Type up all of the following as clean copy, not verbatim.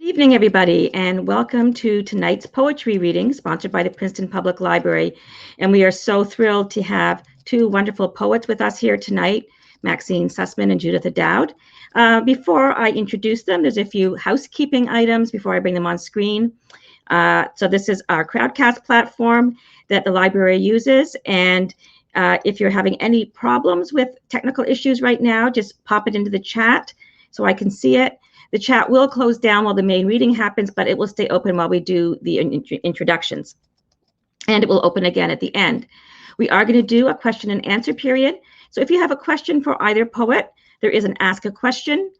Good evening, everybody, and welcome to tonight's poetry reading sponsored by the Princeton Public Library. And we are so thrilled to have two wonderful poets with us here tonight, Maxine Susman and Juditha Dowd. Before I introduce them, there's a few housekeeping items before I bring them on screen. So this is our Crowdcast platform that the library uses. And if you're having any problems with technical issues right now, just pop it into the chat so I can see it. The chat will close down while the main reading happens, but it will stay open while we do the introductions. And it will open again at the end. We are going to do a question and answer period. So if you have a question for either poet, there is an ask a question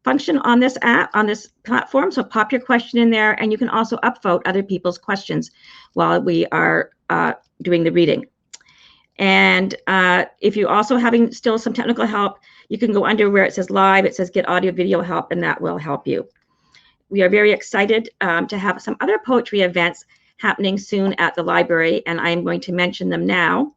function on this app, on this platform. So pop your question in there, and you can also upvote other people's questions while we are doing the reading. And if you're also having still some technical help, you can go under where it says live, it says get audio video help, and that will help you. We are very excited to have some other poetry events happening soon at the library, and I'm going to mention them now.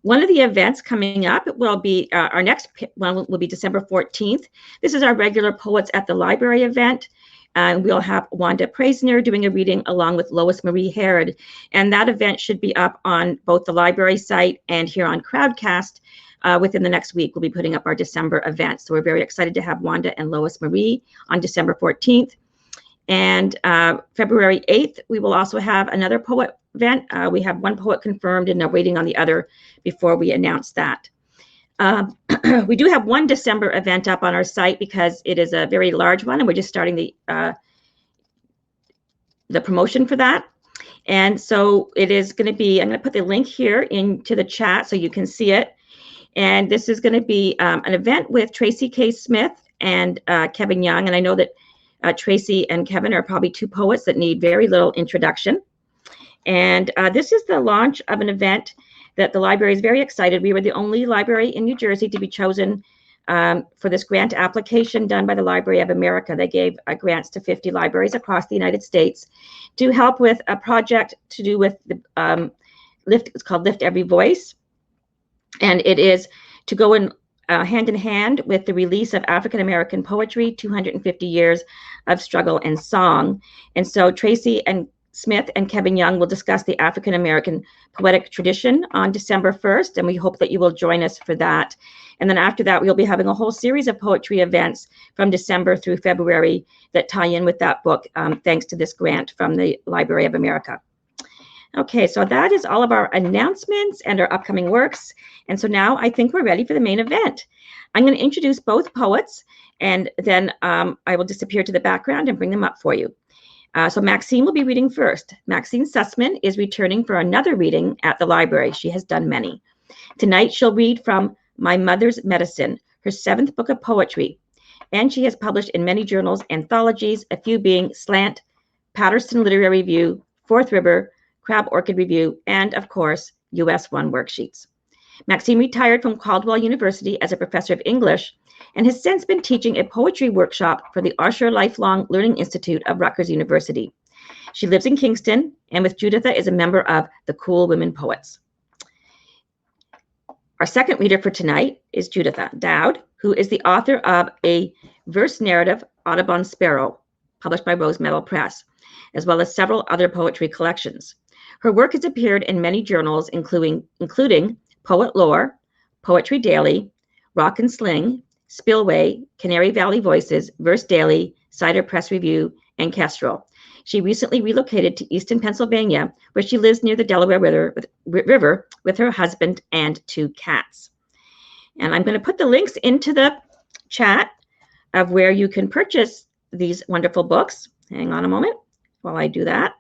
One of the events coming up will be, our next one will be December 14th. This is our regular Poets at the Library event. And we'll have Wanda Praisner doing a reading along with Lois Marie Herod. And that event should be up on both the library site and here on Crowdcast. Within the next week, we'll be putting up our December event. So we're very excited to have Wanda and Lois Marie on December 14th. And February 8th, we will also have another poet event. We have one poet confirmed and are waiting on the other before we announce that. We do have one December event up on our site because it is a very large one, and we're just starting the promotion for that. And so it is going to be, I'm going to put the link here into the chat so you can see it. And this is going to be an event with Tracy K. Smith and Kevin Young. And I know that Tracy and Kevin are probably two poets that need very little introduction. And this is the launch of an event that the library is very excited. We were the only library in New Jersey to be chosen for this grant application done by the Library of America. They gave grants to 50 libraries across the United States to help with a project to do with the it's called Lift Every Voice. And it is to go in hand with the release of African American poetry, 250 years of struggle and song. And so Tracy and Smith and Kevin Young will discuss the African American poetic tradition on December 1st, and we hope that you will join us for that. And then after that, we'll be having a whole series of poetry events from December through February that tie in with that book, thanks to this grant from the Library of America. Okay, so that is all of our announcements and our upcoming works. And so now I think we're ready for the main event. I'm going to introduce both poets, and then I will disappear to the background and bring them up for you. So Maxine will be reading first. Maxine Susman is returning for another reading at the library. She has done many. Tonight she'll read from My Mother's Medicine, her 7th book of poetry. And she has published in many journals, anthologies, a few being Slant, Paterson Literary Review, Fourth River, Crab Orchid Review, and of course, US 1 worksheets. Maxine retired from Caldwell University as a professor of English and has since been teaching a poetry workshop for the Osher Lifelong Learning Institute of Rutgers University. She lives in Kingston, and with Juditha is a member of the Cool Women Poets. Our second reader for tonight is Juditha Dowd, who is the author of a verse narrative, Audubon Sparrow, published by Rose Metal Press, as well as several other poetry collections. Her work has appeared in many journals, including Poet Lore, Poetry Daily, Rock and Sling, Spillway, Canary Valley Voices, Verse Daily, Cider Press Review, and Kestrel. She recently relocated to Easton, Pennsylvania, where she lives near the Delaware River with her husband and 2 cats. And I'm going to put the links into the chat of where you can purchase these wonderful books. Hang on a moment while I do that.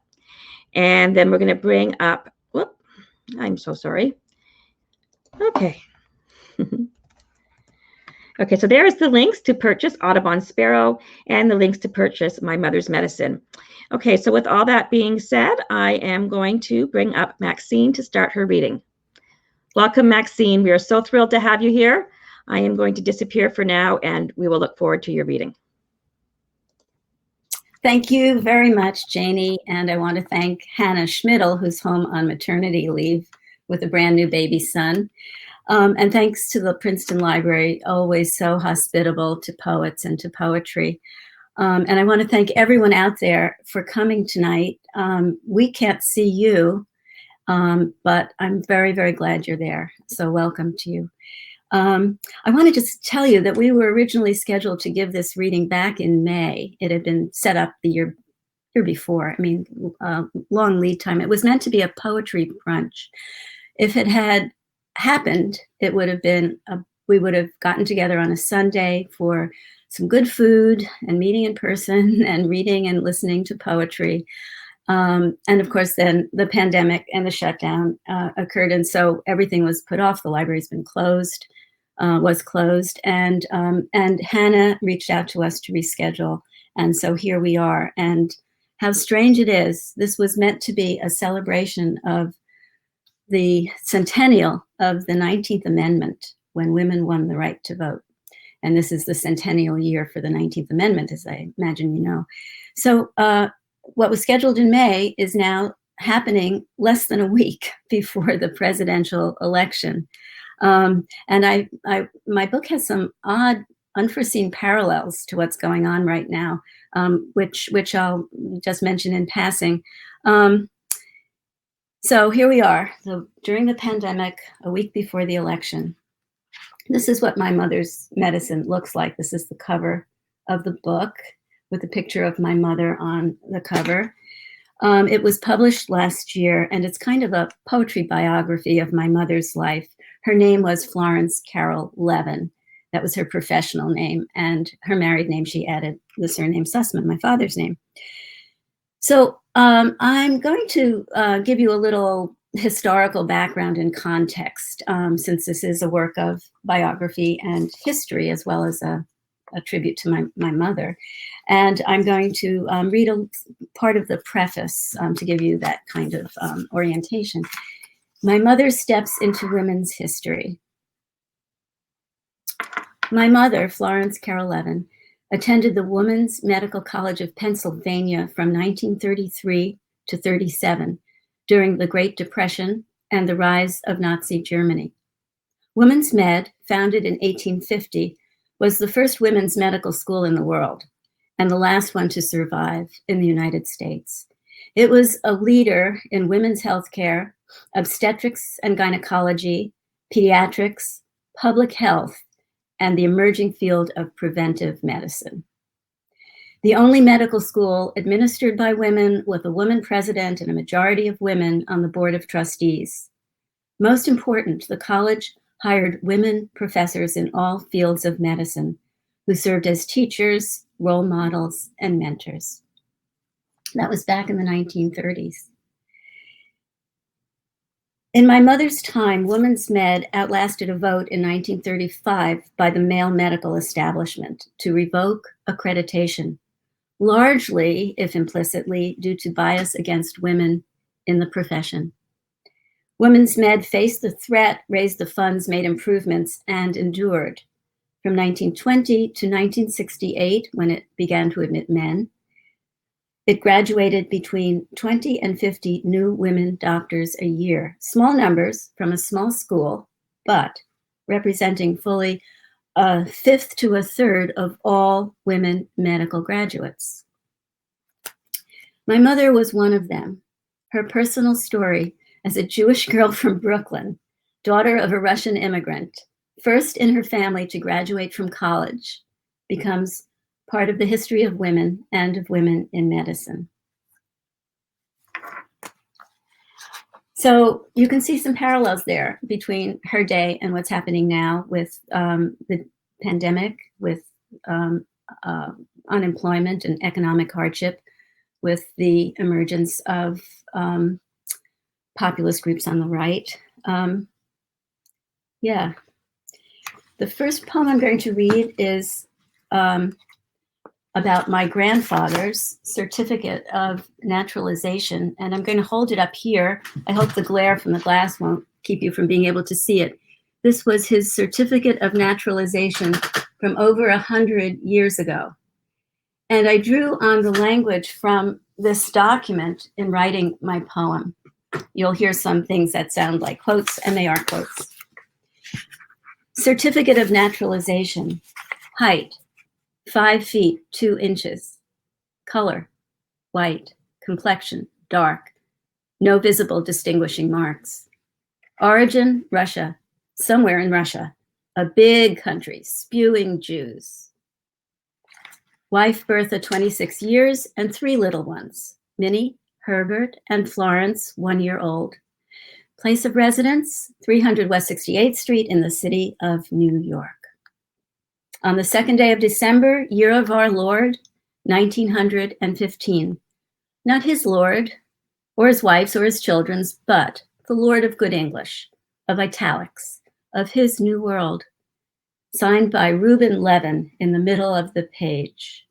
And then we're going to bring up, whoop, I'm so sorry. Okay. Okay, so there's the links to purchase Audubon Sparrow and the links to purchase My Mother's Medicine. Okay, so with all that being said, I am going to bring up Maxine to start her reading. Welcome, Maxine. We are so thrilled to have you here. I am going to disappear for now, and we will look forward to your reading. Thank you very much, Janie. And I want to thank Hannah Schmidl, who's home on maternity leave with a brand new baby son. And thanks to the Princeton Library, always so hospitable to poets and to poetry. And I want to thank everyone out there for coming tonight. We can't see you, but I'm very, very glad you're there. So welcome to you. I want to just tell you that we were originally scheduled to give this reading back in May. It had been set up the year before. I mean, long lead time. It was meant to be a poetry brunch. If it had happened, it would have been, we would have gotten together on a Sunday for some good food and meeting in person and reading and listening to poetry. And of course, then the pandemic and the shutdown occurred. And so everything was put off. The library's been closed, was closed. And Hannah reached out to us to reschedule. And so here we are. And how strange it is. This was meant to be a celebration of the centennial of the 19th Amendment, when women won the right to vote. And this is the centennial year for the 19th Amendment, as I imagine you know. So what was scheduled in May is now happening less than a week before the presidential election. And my book has some odd, unforeseen parallels to what's going on right now, which I'll just mention in passing. So here we are, during the pandemic, a week before the election. This is what my mother's medicine looks like. This is the cover of the book with a picture of my mother on the cover. It was published last year, and it's kind of a poetry biography of my mother's life. Her name was Florence Carol Levin. That was her professional name, and her married name, she added the surname Susman, my father's name. So I'm going to give you a little historical background and context, since this is a work of biography and history, as well as a tribute to my mother. And I'm going to read a part of the preface to give you that kind of orientation. My mother steps into women's history. My mother, Florence Carol Levin, attended the Women's Medical College of Pennsylvania from 1933 to 37 during the Great Depression and the rise of Nazi Germany. Women's Med, founded in 1850, was the first women's medical school in the world and the last one to survive in the United States. It was a leader in women's healthcare, obstetrics and gynecology, pediatrics, public health, and the emerging field of preventive medicine. The only medical school administered by women, with a woman president and a majority of women on the board of trustees. Most important, the college hired women professors in all fields of medicine who served as teachers, role models, and mentors. That was back in the 1930s. In my mother's time, Women's Med outlasted a vote in 1935 by the male medical establishment to revoke accreditation, largely, if implicitly, due to bias against women in the profession. Women's Med faced the threat, raised the funds, made improvements, and endured. From 1920 to 1968, when it began to admit men, it graduated between 20 and 50 new women doctors a year. Small numbers from a small school, but representing fully a fifth to a third of all women medical graduates. My mother was one of them. Her personal story as a Jewish girl from Brooklyn, daughter of a Russian immigrant, first in her family to graduate from college, becomes part of the history of women and of women in medicine. So you can see some parallels there between her day and what's happening now with the pandemic, with unemployment and economic hardship, with the emergence of populist groups on the right. Yeah. The first poem I'm going to read is about my grandfather's certificate of naturalization, and I'm going to hold it up here. I hope the glare from the glass won't keep you from being able to see it. This was his certificate of naturalization from over 100 years ago. And I drew on the language from this document in writing my poem. You'll hear some things that sound like quotes, and they are quotes. Certificate of naturalization. Height, 5 feet 2 inches. Color, white. Complexion, dark. No visible distinguishing marks. Origin, Russia. Somewhere in Russia. A big country, spewing Jews. Wife Bertha, 26 years, and 3 little ones. Minnie, Herbert, and Florence, 1 year old. Place of residence, 300 West 68th Street in the city of New York. On the 2nd day of December, year of our Lord, 1915. Not his Lord, or his wife's, or his children's, but the Lord of good English, of italics, of his new world. Signed by Reuben Levin in the middle of the page.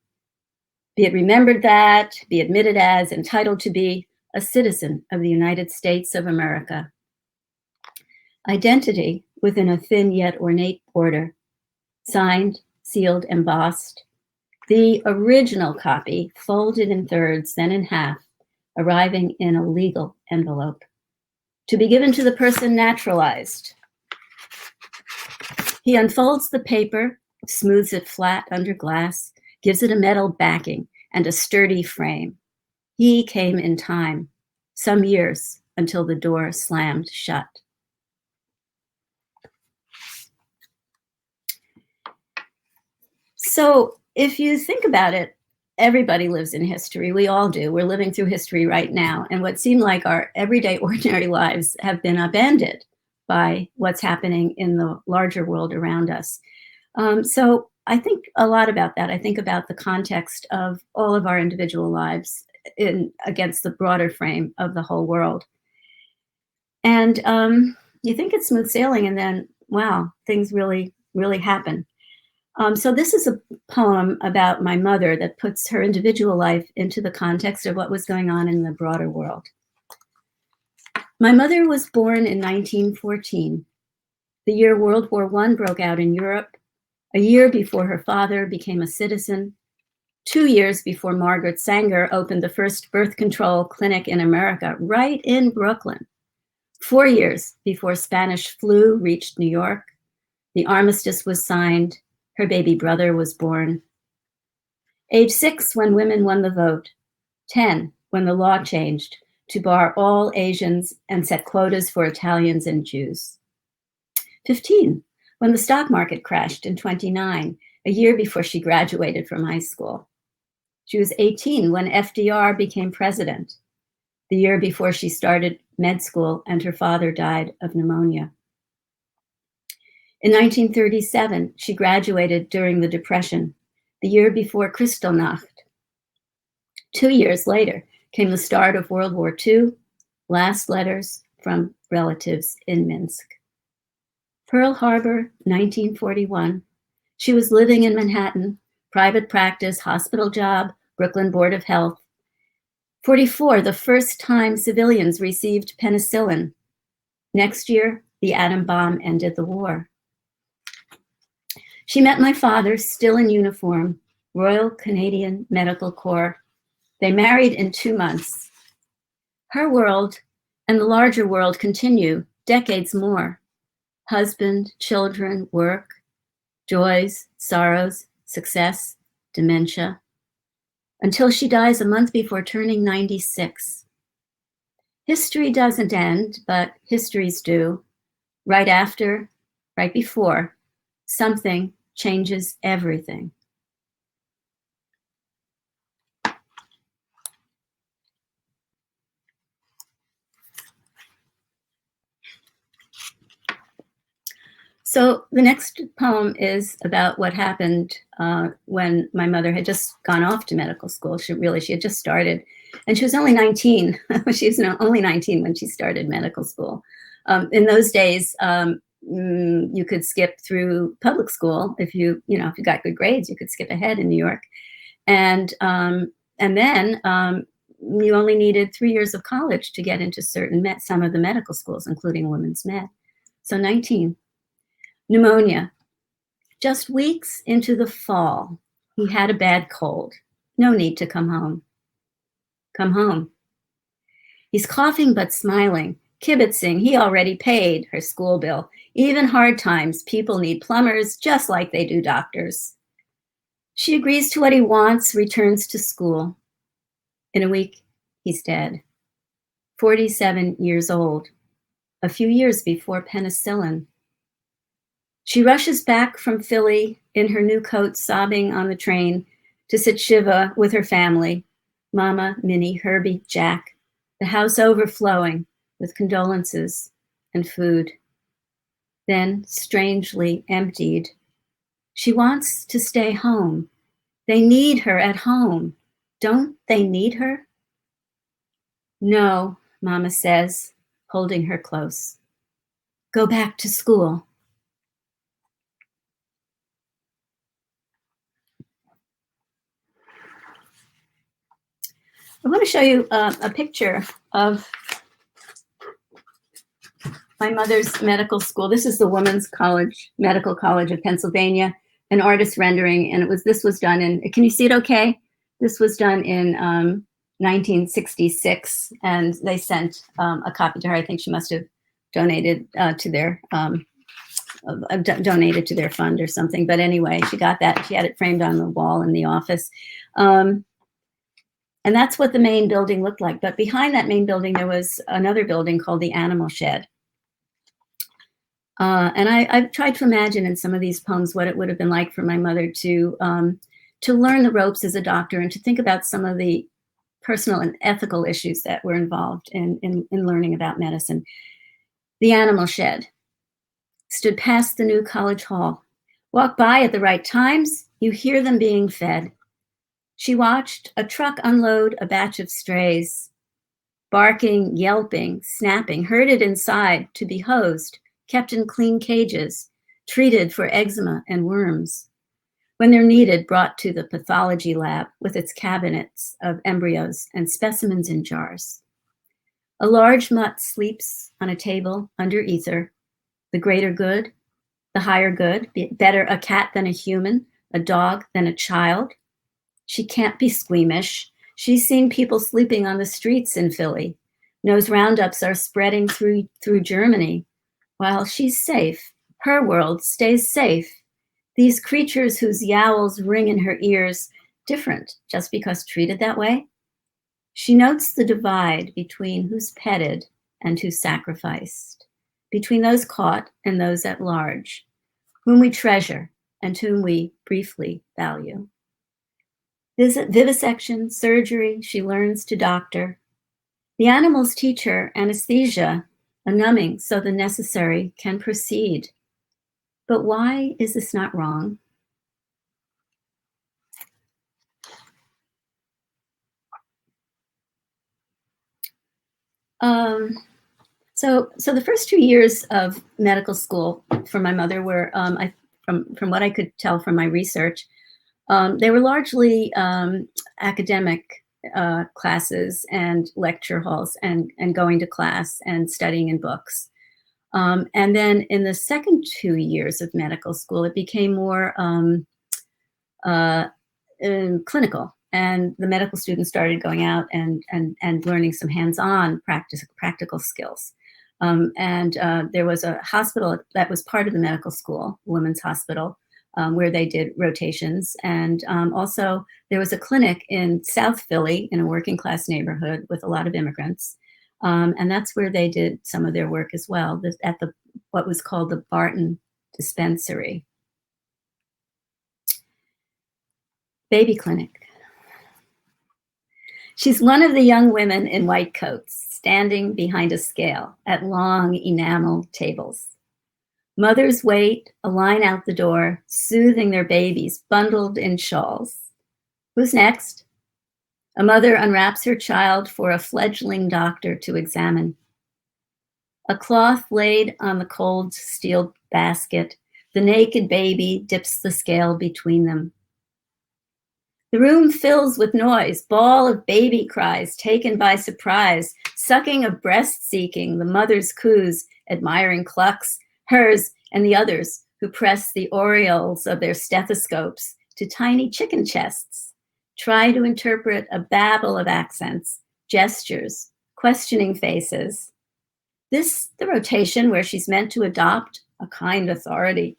Be it remembered that, be admitted as, entitled to be, a citizen of the United States of America. Identity within a thin yet ornate border. Signed, sealed, embossed. The original copy, folded in thirds, then in half, arriving in a legal envelope. To be given to the person naturalized. He unfolds the paper, smooths it flat under glass, gives it a metal backing and a sturdy frame. He came in time, some years until the door slammed shut. So if you think about it, everybody lives in history. We all do. We're living through history right now. And what seem like our everyday, ordinary lives have been upended by what's happening in the larger world around us. So I think a lot about that. I think about the context of all of our individual lives against the broader frame of the whole world. And you think it's smooth sailing, and then, wow, things really, really happen. So this is a poem about my mother that puts her individual life into the context of what was going on in the broader world. My mother was born in 1914, the year World War I broke out in Europe, a year before her father became a citizen, 2 years before Margaret Sanger opened the first birth control clinic in America, right in Brooklyn, 4 years before Spanish flu reached New York, the armistice was signed, her baby brother was born. Age 6 when women won the vote, 10 when the law changed to bar all Asians and set quotas for Italians and Jews. 15 when the stock market crashed in 29, a year before she graduated from high school. She was 18 when FDR became president, the year before she started med school and her father died of pneumonia. In 1937, she graduated during the Depression, the year before Kristallnacht. 2 years later came the start of World War II, last letters from relatives in Minsk. Pearl Harbor, 1941. She was living in Manhattan, private practice, hospital job, Brooklyn Board of Health. 44, the first time civilians received penicillin. Next year, the atom bomb ended the war. She met my father, still in uniform, Royal Canadian Medical Corps. They married in 2 months. Her world and the larger world continue decades more. Husband, children, work, joys, sorrows, success, dementia, until she dies a month before turning 96. History doesn't end, but histories do. Right after, right before, something changes everything. So the next poem is about what happened when my mother had just gone off to medical school. She had just started, and she was only 19. She was only 19 when she started medical school. In those days, you could skip through public school if you got good grades. You could skip ahead in New York, and then you only needed 3 years of college to get into some of the medical schools, including women's med. So 19. Pneumonia. Just weeks into the fall, he had a bad cold. No need to come home. Come home. He's coughing but smiling, kibitzing. He already paid her school bill. Even hard times, people need plumbers just like they do doctors. She agrees to what he wants, returns to school. In a week, he's dead. 47 years old, a few years before penicillin. She rushes back from Philly in her new coat, sobbing on the train to sit Shiva with her family, Mama, Minnie, Herbie, Jack, the house overflowing with condolences and food. Then, strangely emptied, she wants to stay home. They need her at home. Don't they need her? No, Mama says, holding her close. Go back to school. I want to show you a picture of my mother's medical school. This is the Women's College, Medical College of Pennsylvania, an artist rendering, and this was done in, can you see it okay? This was done in 1966, and they sent a copy to her. I think she must have donated to their donated to their fund or something. But anyway, she got that. She had it framed on the wall in the office. And that's what the main building looked like. But behind that main building, there was another building called the Animal Shed. And I've tried to imagine in some of these poems what it would have been like for my mother to learn the ropes as a doctor and to think about some of the personal and ethical issues that were involved in learning about medicine. The Animal Shed stood past the new college hall. Walk by at the right times, you hear them being fed. She watched a truck unload a batch of strays, barking, yelping, snapping, herded inside to be hosed, kept in clean cages, treated for eczema and worms. When they're needed, brought to the pathology lab with its cabinets of embryos and specimens in jars. A large mutt sleeps on a table under ether. The greater good, the higher good, better a cat than a human, a dog than a child. She can't be squeamish. She's seen people sleeping on the streets in Philly. Knows roundups are spreading through Germany. While she's safe, her world stays safe. These creatures whose yowls ring in her ears, different just because treated that way. She notes the divide between who's petted and who's sacrificed, between those caught and those at large, whom we treasure and whom we briefly value. Vivisection, surgery, she learns to doctor. The animals teach her anesthesia, a numbing so the necessary can proceed. But why is this not wrong? So the first 2 years of medical school for my mother were, from what I could tell from my research, they were largely academic classes and lecture halls and going to class and studying in books. And then in the second 2 years of medical school, it became more clinical. And the medical students started going out and learning some hands-on practical skills. And there was a hospital that was part of the medical school, women's hospital, where they did rotations. And also there was a clinic in South Philly in a working class neighborhood with a lot of immigrants. And that's where they did some of their work as well, at what was called the Barton Dispensary. Baby clinic. She's one of the young women in white coats, standing behind a scale at long enamel tables. Mothers wait a line out the door, soothing their babies, bundled in shawls. Who's next? A mother unwraps her child for a fledgling doctor to examine. A cloth laid on the cold steel basket, the naked baby dips the scale between them. The room fills with noise, ball of baby cries taken by surprise, sucking of breast seeking, the mother's coos, admiring clucks, hers and the others who press the aureoles of their stethoscopes to tiny chicken chests, try to interpret a babble of accents, gestures, questioning faces. This, the rotation where she's meant to adopt a kind authority,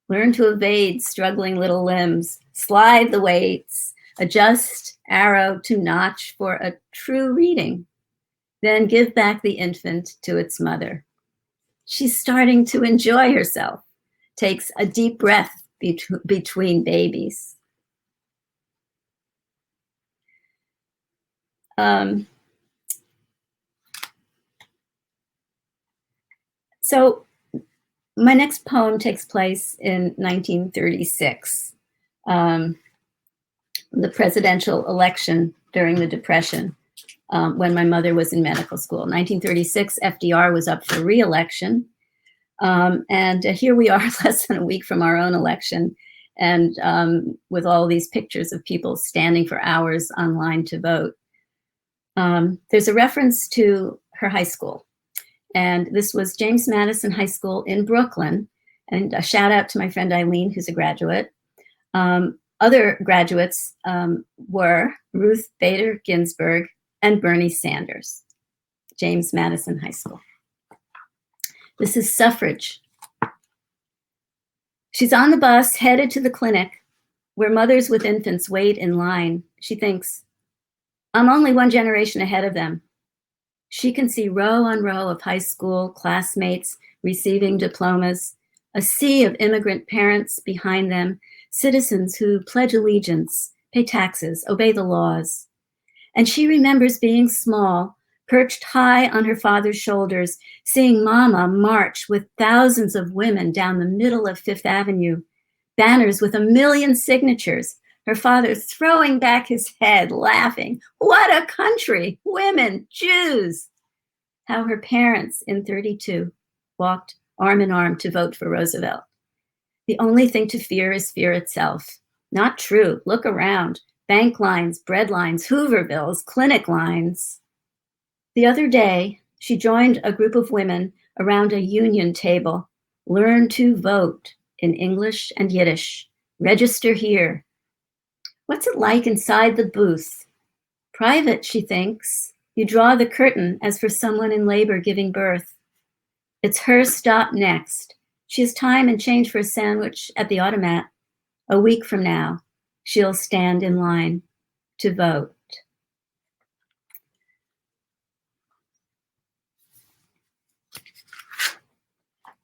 learn to evade struggling little limbs, slide the weights, adjust arrow to notch for a true reading, then give back the infant to its mother. She's starting to enjoy herself, takes a deep breath between babies. So my next poem takes place in 1936, the presidential election during the Depression, when my mother was in medical school. 1936, FDR was up for re-election. And here we are less than a week from our own election, and with all these pictures of people standing for hours online to vote. There's a reference to her high school. And this was James Madison High School in Brooklyn. And a shout out to my friend Eileen, who's a graduate. Other graduates were Ruth Bader Ginsburg and Bernie Sanders, James Madison High School. This is suffrage. She's on the bus headed to the clinic where mothers with infants wait in line. She thinks, I'm only one generation ahead of them. She can see row on row of high school classmates receiving diplomas, a sea of immigrant parents behind them, citizens who pledge allegiance, pay taxes, obey the laws. And she remembers being small, perched high on her father's shoulders, seeing Mama march with thousands of women down the middle of Fifth Avenue, banners with 1 million signatures, her father throwing back his head, laughing. What a country, women, Jews. How her parents in 32 walked arm in arm to vote for Roosevelt. The only thing to fear is fear itself. Not true. Look around. Bank lines, bread lines, Hoovervilles, clinic lines. The other day, she joined a group of women around a union table. Learn to vote in English and Yiddish. Register here. What's it like inside the booth? Private, she thinks. You draw the curtain as for someone in labor giving birth. It's her stop next. She has time and change for a sandwich at the automat. A week from now, she'll stand in line to vote.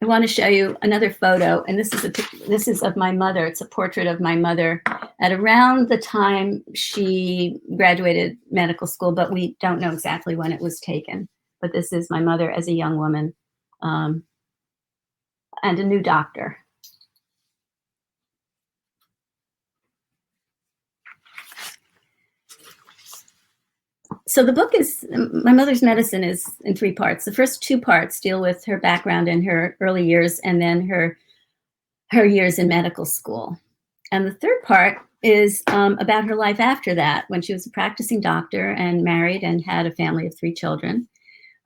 I want to show you another photo, and this is of my mother. It's a portrait of my mother at around the time she graduated medical school, but we don't know exactly when it was taken. But this is my mother as a young woman and a new doctor. So the book is, My Mother's Medicine is in 3 parts. The first 2 parts deal with her background in her early years and then her years in medical school. And the third part is about her life after that, when she was a practicing doctor and married and had a family of 3 children.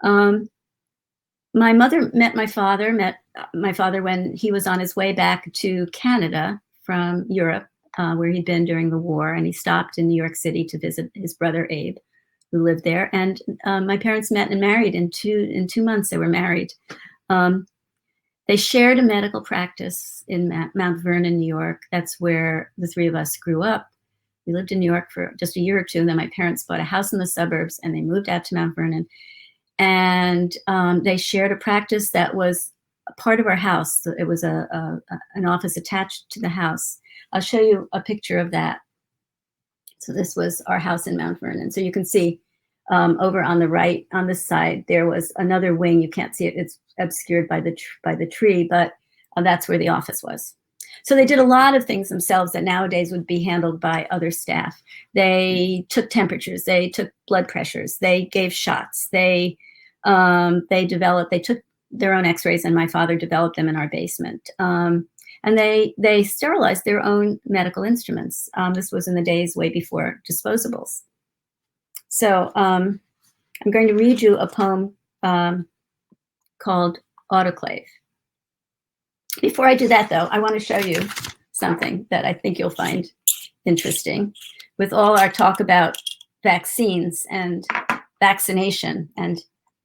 My mother met my father when he was on his way back to Canada from Europe, where he'd been during the war, and he stopped in New York City to visit his brother Abe, who lived there. And my parents met and married in 2 months. They were married. They shared a medical practice in Mount Vernon, New York. That's where the 3 of us grew up. We lived in New York for just a year or 2, and then my parents bought a house in the suburbs, and they moved out to Mount Vernon. And they shared a practice that was a part of our house. It was an office attached to the house. I'll show you a picture of that. So this was our house in Mount Vernon. So you can see over on the right, on this side, there was another wing. You can't see it. It's obscured by the tree, but that's where the office was. So they did a lot of things themselves that nowadays would be handled by other staff. They took temperatures. They took blood pressures. They gave shots. They took their own x-rays, and my father developed them in our basement. And they sterilized their own medical instruments. This was in the days way before disposables. So I'm going to read you a poem called Autoclave. Before I do that, though, I want to show you something that I think you'll find interesting. With all our talk about vaccines and vaccination and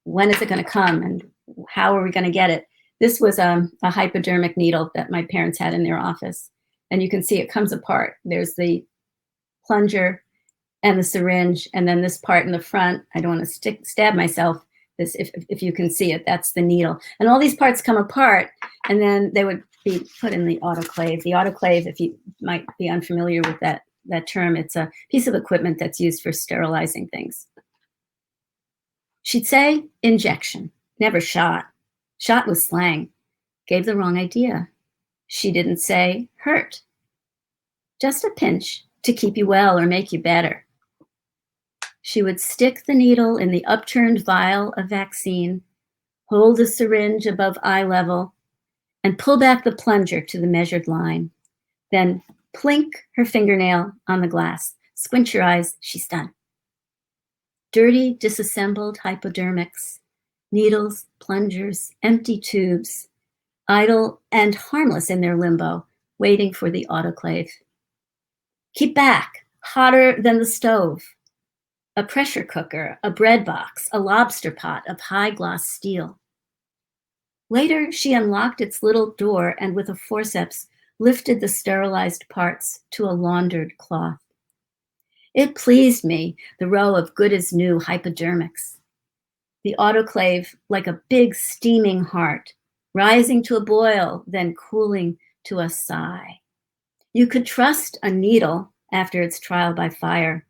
when is it going to come and how are we going to get it? This was a hypodermic needle that my parents had in their office. And you can see it comes apart. There's the plunger and the syringe, and then this part in the front, I don't want to stab myself. This, if you can see it, that's the needle. And all these parts come apart, and then they would be put in the autoclave. The autoclave, if you might be unfamiliar with that term, it's a piece of equipment that's used for sterilizing things. She'd say injection, never shot. Shot was slang, gave the wrong idea. She didn't say hurt, just a pinch to keep you well or make you better. She would stick the needle in the upturned vial of vaccine, hold the syringe above eye level, and pull back the plunger to the measured line. Then plink her fingernail on the glass. Squint your eyes, she's done. Dirty, disassembled hypodermics, needles, plungers, empty tubes, idle and harmless in their limbo, waiting for the autoclave. Keep back, hotter than the stove. A pressure cooker, a bread box, a lobster pot of high gloss steel. Later, she unlocked its little door and with a forceps lifted the sterilized parts to a laundered cloth. It pleased me, the row of good as new hypodermics. The autoclave like a big steaming heart, rising to a boil, then cooling to a sigh. You could trust a needle after its trial by fire,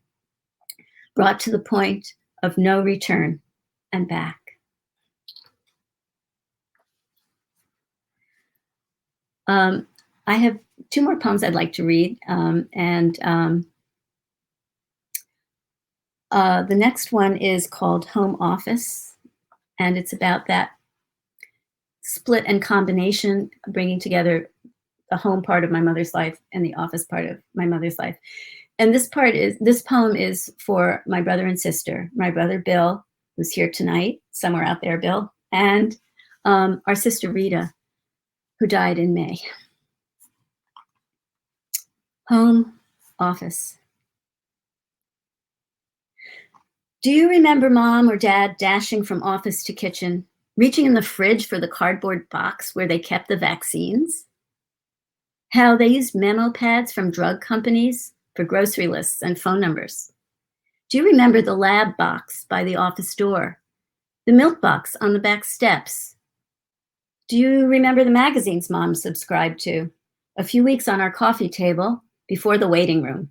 brought to the point of no return and back. I have two more poems I'd like to read, the next one is called Home Office, and it's about that split and combination, bringing together the home part of my mother's life and the office part of my mother's life. And this poem is for my brother and sister, my brother Bill, who's here tonight, somewhere out there, Bill, and our sister Rita, who died in May. Home Office. Do you remember Mom or Dad dashing from office to kitchen, reaching in the fridge for the cardboard box where they kept the vaccines? How they used memo pads from drug companies for grocery lists and phone numbers? Do you remember the lab box by the office door? The milk box on the back steps? Do you remember the magazines Mom subscribed to? A few weeks on our coffee table before the waiting room.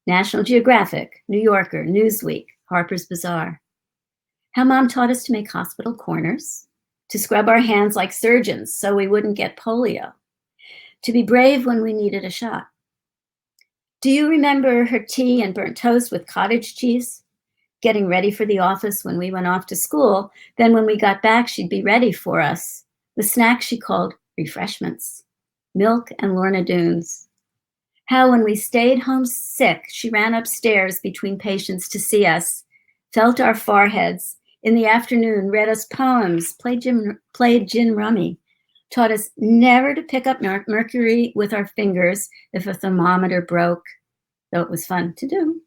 National Geographic, New Yorker, Newsweek, Harper's Bazaar. How Mom taught us to make hospital corners, to scrub our hands like surgeons so we wouldn't get polio, to be brave when we needed a shot. Do you remember her tea and burnt toast with cottage cheese? Getting ready for the office when we went off to school, then when we got back, she'd be ready for us. The snacks she called refreshments, milk and Lorna Doones. How when we stayed home sick, she ran upstairs between patients to see us, felt our foreheads, in the afternoon read us poems, played gin rummy, taught us never to pick up mercury with our fingers if a thermometer broke, though it was fun to do.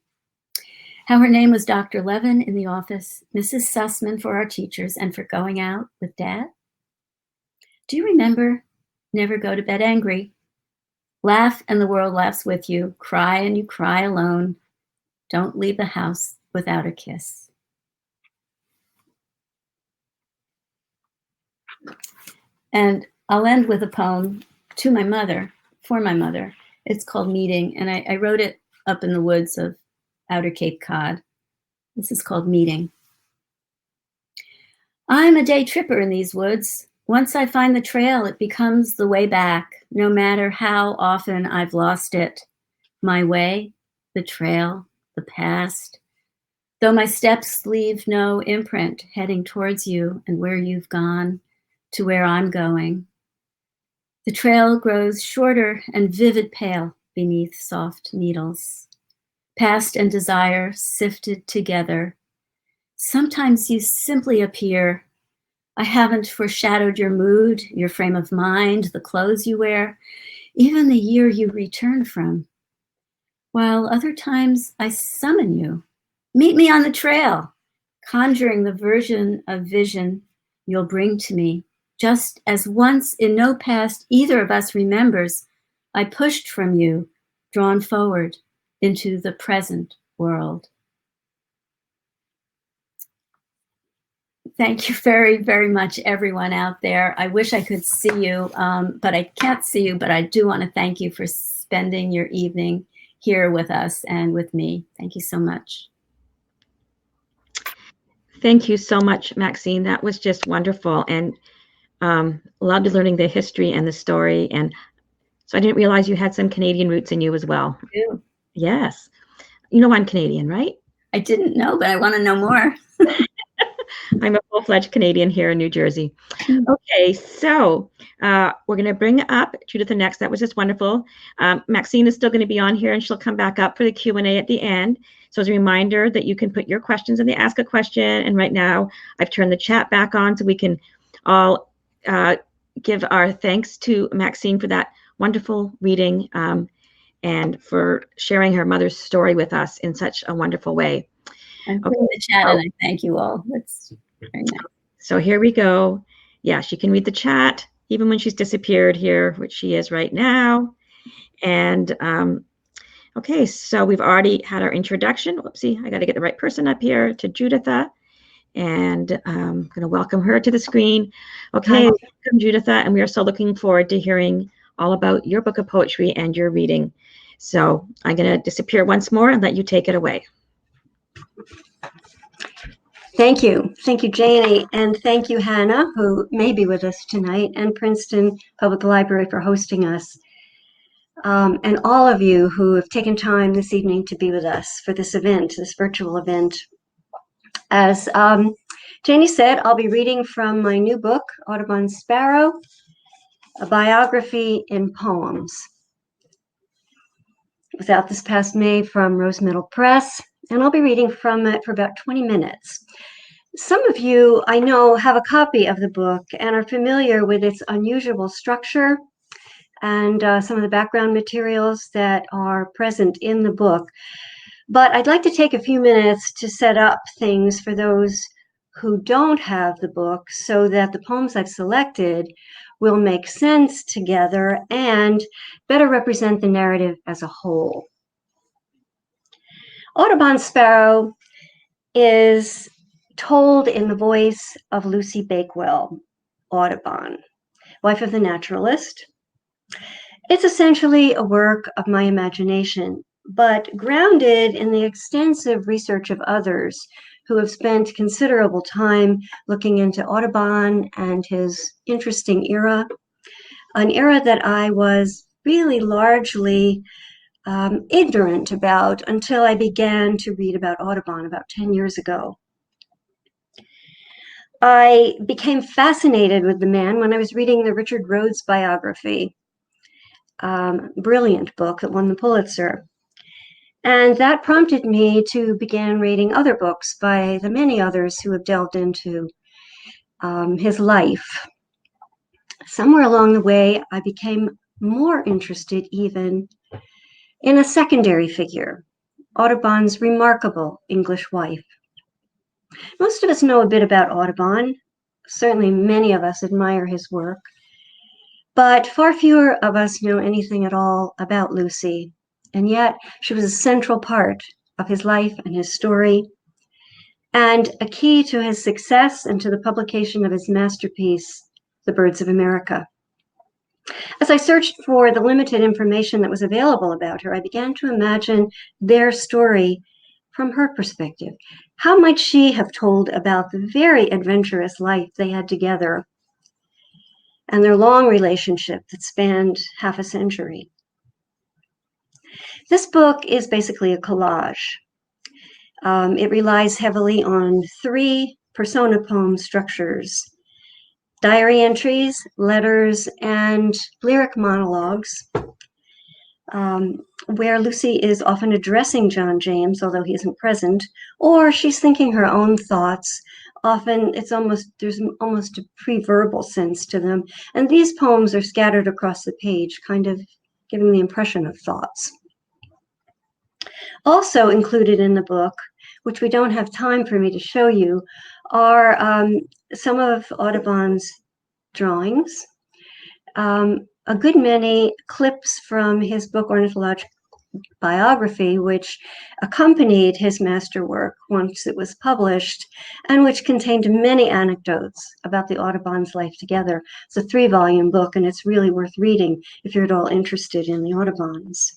How her name was Dr. Levin in the office, Mrs. Susman for our teachers, and for going out with Dad. Do you remember never go to bed angry? Laugh and the world laughs with you. Cry and you cry alone. Don't leave the house without a kiss. And I'll end with a poem to my mother, for my mother. It's called Meeting, and I wrote it up in the woods of Outer Cape Cod. This is called Meeting. I'm a day tripper in these woods. Once I find the trail, it becomes the way back, no matter how often I've lost it. My way, the trail, the past. Though my steps leave no imprint heading towards you and where you've gone to where I'm going. The trail grows shorter and vivid pale beneath soft needles. Past and desire sifted together. Sometimes you simply appear. I haven't foreshadowed your mood, your frame of mind, the clothes you wear, even the year you return from. While other times I summon you. Meet me on the trail, conjuring the version of vision you'll bring to me, just as once in no past either of us remembers, I pushed from you, drawn forward into the present world. Thank you very, very much, everyone out there. I wish I could see you, but I can't see you, but I do want to thank you for spending your evening here with us and with me. Thank you so much. Thank you so much, Maxine. That was just wonderful, and loved learning the history and the story. And so I didn't realize you had some Canadian roots in you as well. I do. Yes. You know I'm Canadian, right? I didn't know, but I want to know more. I'm a full-fledged Canadian here in New Jersey. Okay, so we're going to bring up Juditha next. That was just wonderful. Maxine is still going to be on here, and she'll come back up for the Q&A at the end. So as a reminder that you can put your questions in the Ask a Question. And right now, I've turned the chat back on so we can all give our thanks to Maxine for that wonderful reading and for sharing her mother's story with us in such a wonderful way. I'm putting the chat, and I thank you all. That's very nice. So here we go. Yeah, she can read the chat even when she's disappeared here, which she is right now. And okay, so we've already had our introduction. Whoopsie, I got to get the right person up here to Juditha. And I'm going to welcome her to the screen. Okay, welcome Juditha, and we are so looking forward to hearing all about your book of poetry and your reading. So I'm going to disappear once more and let you take it away. Thank you. Thank you, Janie. And thank you, Hannah, who may be with us tonight, and Princeton Public Library for hosting us. And all of you who have taken time this evening to be with us for this event, this virtual event. As Janie said, I'll be reading from my new book, Audubon Sparrow, a biography in poems. It was out this past May from Rose Meadow Press, and I'll be reading from it for about 20 minutes. Some of you, I know, have a copy of the book and are familiar with its unusual structure and some of the background materials that are present in the book. But I'd like to take a few minutes to set up things for those who don't have the book so that the poems I've selected will make sense together and better represent the narrative as a whole. Audubon Sparrow is told in the voice of Lucy Bakewell, Audubon, wife of the naturalist. It's essentially a work of my imagination, but grounded in the extensive research of others who have spent considerable time looking into Audubon and his interesting era, an era that I was really largely ignorant about until I began to read about Audubon about 10 years ago. I became fascinated with the man when I was reading the Richard Rhodes biography, brilliant book that won the Pulitzer. And that prompted me to begin reading other books by the many others who have delved into his life. Somewhere along the way, I became more interested even in a secondary figure, Audubon's remarkable English wife. Most of us know a bit about Audubon. Certainly many of us admire his work, but far fewer of us know anything at all about Lucy. And yet she was a central part of his life and his story, and a key to his success and to the publication of his masterpiece, The Birds of America. As I searched for the limited information that was available about her, I began to imagine their story from her perspective. How might she have told about the very adventurous life they had together and their long relationship that spanned half a century? This book is basically a collage. It relies heavily on 3 persona poem structures: diary entries, letters, and lyric monologues, where Lucy is often addressing John James, although he isn't present, or she's thinking her own thoughts. Often there's almost a pre-verbal sense to them. And these poems are scattered across the page, kind of giving the impression of thoughts. Also included in the book, which we don't have time for me to show you, are some of Audubon's drawings. a good many clips from his book Ornithological Biography, which accompanied his masterwork once it was published, and which contained many anecdotes about the Audubon's life together. It's a 3-volume book, and it's really worth reading if you're at all interested in the Audubons.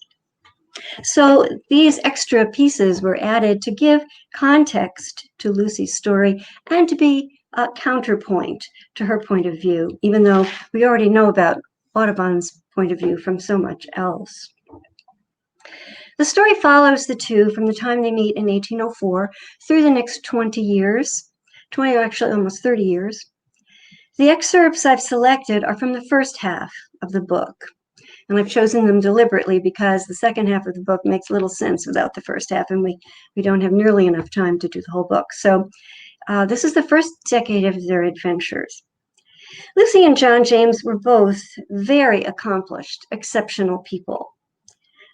So these extra pieces were added to give context to Lucy's story and to be a counterpoint to her point of view, even though we already know about Audubon's point of view from so much else. The story follows the two from the time they meet in 1804 through the next 20 years, actually almost 30 years. The excerpts I've selected are from the first half of the book, and I've chosen them deliberately because the second half of the book makes little sense without the first half, and we don't have nearly enough time to do the whole book. So this is the first decade of their adventures. Lucy and John James were both very accomplished, exceptional people.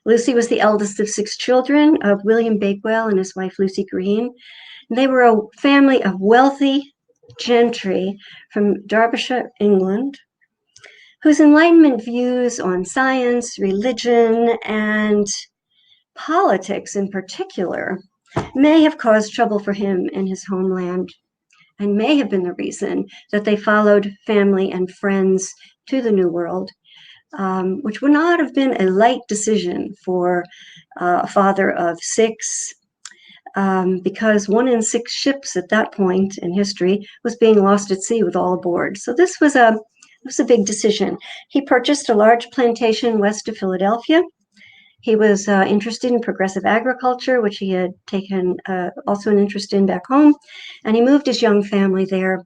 Lucy was the eldest of 6 children of William Bakewell and his wife Lucy Green. They were a family of wealthy gentry from Derbyshire, England, whose Enlightenment views on science, religion, and politics in particular may have caused trouble for him in his homeland, and may have been the reason that they followed family and friends to the New World, which would not have been a light decision for a father of 6, because 1 in 6 ships at that point in history was being lost at sea with all aboard. So this was a big decision. He purchased a large plantation west of Philadelphia. He was interested in progressive agriculture, which he had taken also an interest in back home, and he moved his young family there.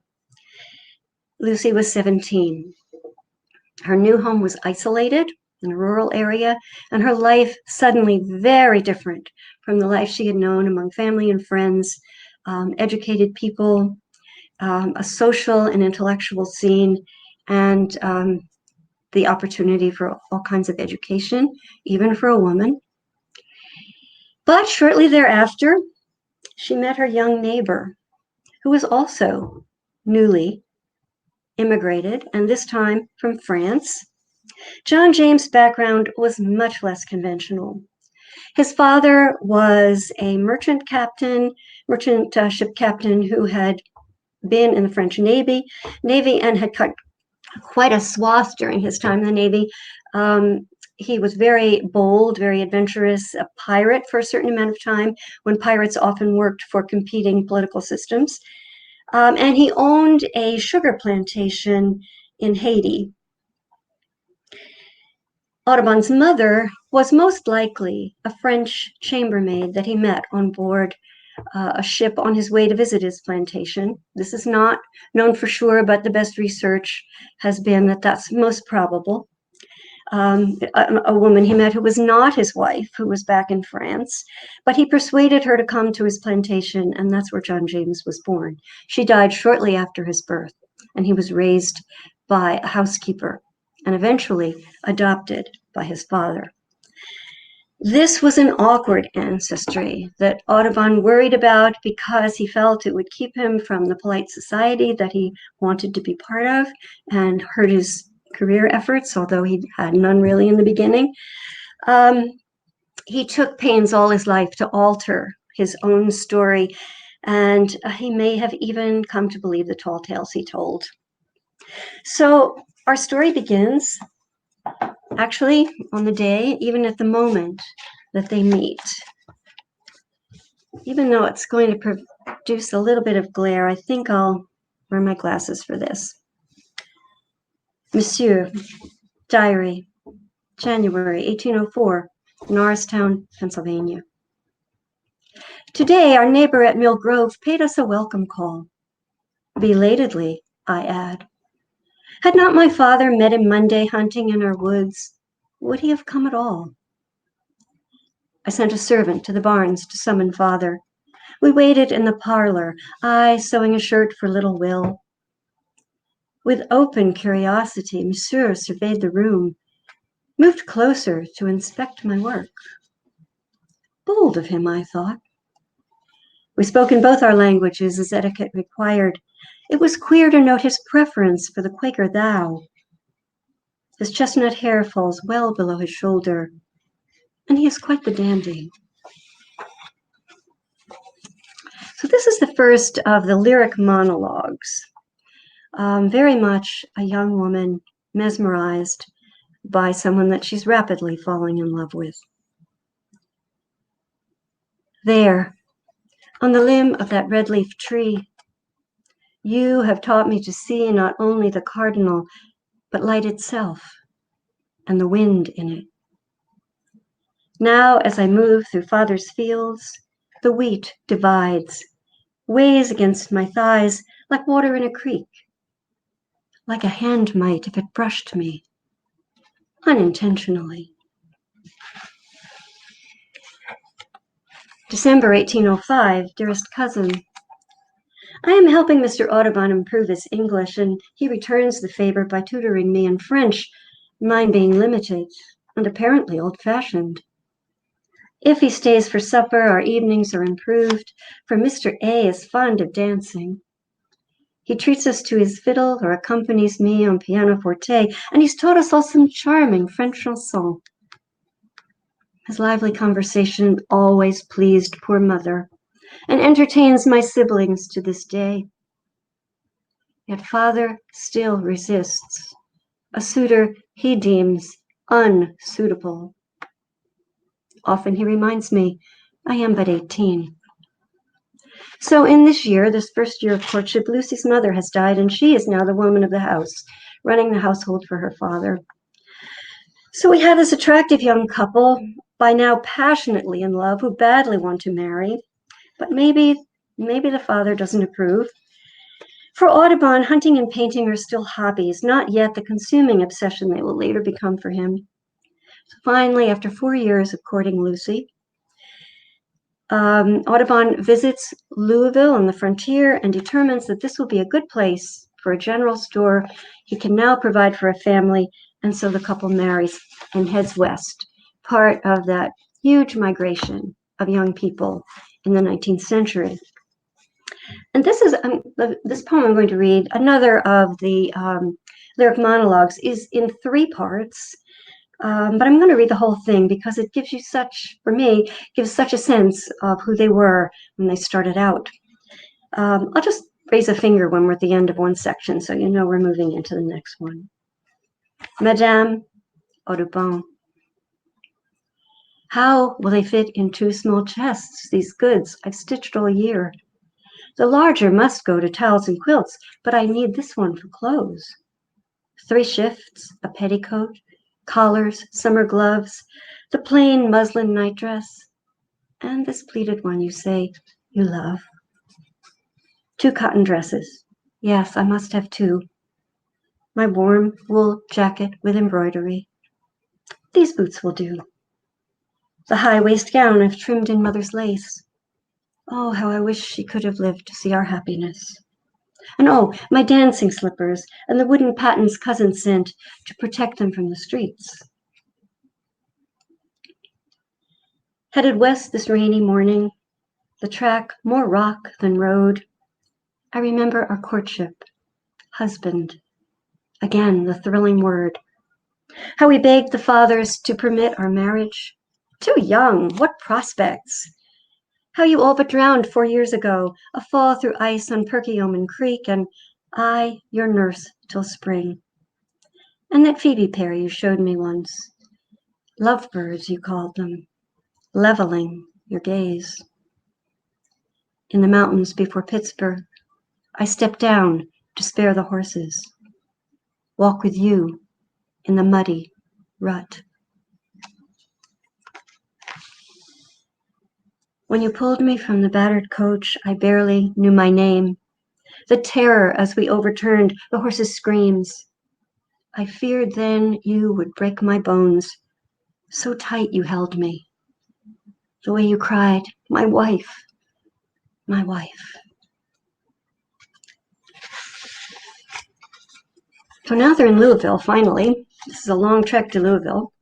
Lucy was 17. Her new home was isolated in a rural area, and her life suddenly very different from the life she had known among family and friends, educated people, a social and intellectual scene, and the opportunity for all kinds of education, even for a woman. But shortly thereafter, she met her young neighbor, who was also newly immigrated, and this time from France. John James' background was much less conventional. His father was a merchant ship captain who had been in the French Navy and had cut quite a swath during his time in the Navy. He was very bold, very adventurous, a pirate for a certain amount of time, when pirates often worked for competing political systems. And he owned a sugar plantation in Haiti. Audubon's mother was most likely a French chambermaid that he met on board a ship on his way to visit his plantation. This is not known for sure, but the best research has been that that's most probable. A woman he met who was not his wife, who was back in France, but he persuaded her to come to his plantation, and that's where John James was born. She died shortly after his birth, and he was raised by a housekeeper and eventually adopted by his father. This was an awkward ancestry that Audubon worried about because he felt it would keep him from the polite society that he wanted to be part of and hurt his career efforts, although he had none really in the beginning. He took pains all his life to alter his own story, and he may have even come to believe the tall tales he told. So our story begins actually on the day, even at the moment that they meet. Even though it's going to produce a little bit of glare, I think I'll wear my glasses for this. Monsieur, diary, January 1804, Norristown, Pennsylvania. Today, our neighbor at Mill Grove paid us a welcome call. Belatedly, I add. Had not my father met him Monday hunting in our woods, would he have come at all? I sent a servant to the barns to summon father. We waited in the parlor, I sewing a shirt for little Will. With open curiosity, Monsieur surveyed the room, moved closer to inspect my work. Bold of him, I thought. We spoke in both our languages as etiquette required. It was queer to note his preference for the Quaker thou. His chestnut hair falls well below his shoulder, and he is quite the dandy. So this is the first of the lyric monologues. Very much a young woman mesmerized by someone that she's rapidly falling in love with. There, on the limb of that red-leaf tree, you have taught me to see not only the cardinal, but light itself and the wind in it. Now, as I move through Father's fields, the wheat divides, weighs against my thighs like water in a creek, like a hand might if it brushed me, unintentionally. December 1805, dearest cousin. I am helping Mr. Audubon improve his English, and he returns the favor by tutoring me in French, mine being limited and apparently old-fashioned. If he stays for supper, our evenings are improved, for Mr. A is fond of dancing. He treats us to his fiddle or accompanies me on pianoforte, and he's taught us all some charming French chansons. His lively conversation always pleased poor mother, and entertains my siblings to this day. Yet father still resists, a suitor he deems unsuitable. Often he reminds me I am but 18. So in this first year of courtship, Lucy's mother has died, and she is now the woman of the house, running the household for her father. So we have this attractive young couple, by now passionately in love, who badly want to marry, but maybe the father doesn't approve. For Audubon, hunting and painting are still hobbies, not yet the consuming obsession they will later become for him. So finally, after 4 years of courting Lucy, Audubon visits Louisville on the frontier and determines that this will be a good place for a general store. He can now provide for a family, and so the couple marries and heads west, part of that huge migration of young people in the 19th century. And this is this poem I'm going to read, another of the lyric monologues, is in 3 parts. But I'm going to read the whole thing because it gives you gives such a sense of who they were when they started out. I'll just raise a finger when we're at the end of one section so you know we're moving into the next one. Madame Audubon. How will they fit in 2 small chests, these goods I've stitched all year? The larger must go to towels and quilts, but I need this one for clothes. 3 shifts, a petticoat, collars, summer gloves, the plain muslin nightdress, and this pleated one you say you love. 2 cotton dresses. Yes, I must have 2. My warm wool jacket with embroidery. These boots will do. The high-waist gown I've trimmed in mother's lace. Oh, how I wish she could have lived to see our happiness. And oh, my dancing slippers and the wooden pattens cousin sent to protect them from the streets. Headed west this rainy morning, the track more rock than road. I remember our courtship, husband, again the thrilling word. How we begged the fathers to permit our marriage. Too young, what prospects? How you all but drowned 4 years ago, a fall through ice on Perkiomen Creek, and I, your nurse till spring. And that Phoebe pair you showed me once, lovebirds you called them, leveling your gaze. In the mountains before Pittsburgh, I stepped down to spare the horses, walk with you in the muddy rut. When you pulled me from the battered coach, I barely knew my name. The terror as we overturned, the horses' screams. I feared then you would break my bones. So tight you held me. The way you cried, my wife, my wife. So now they're in Louisville, finally. This is a long trek to Louisville.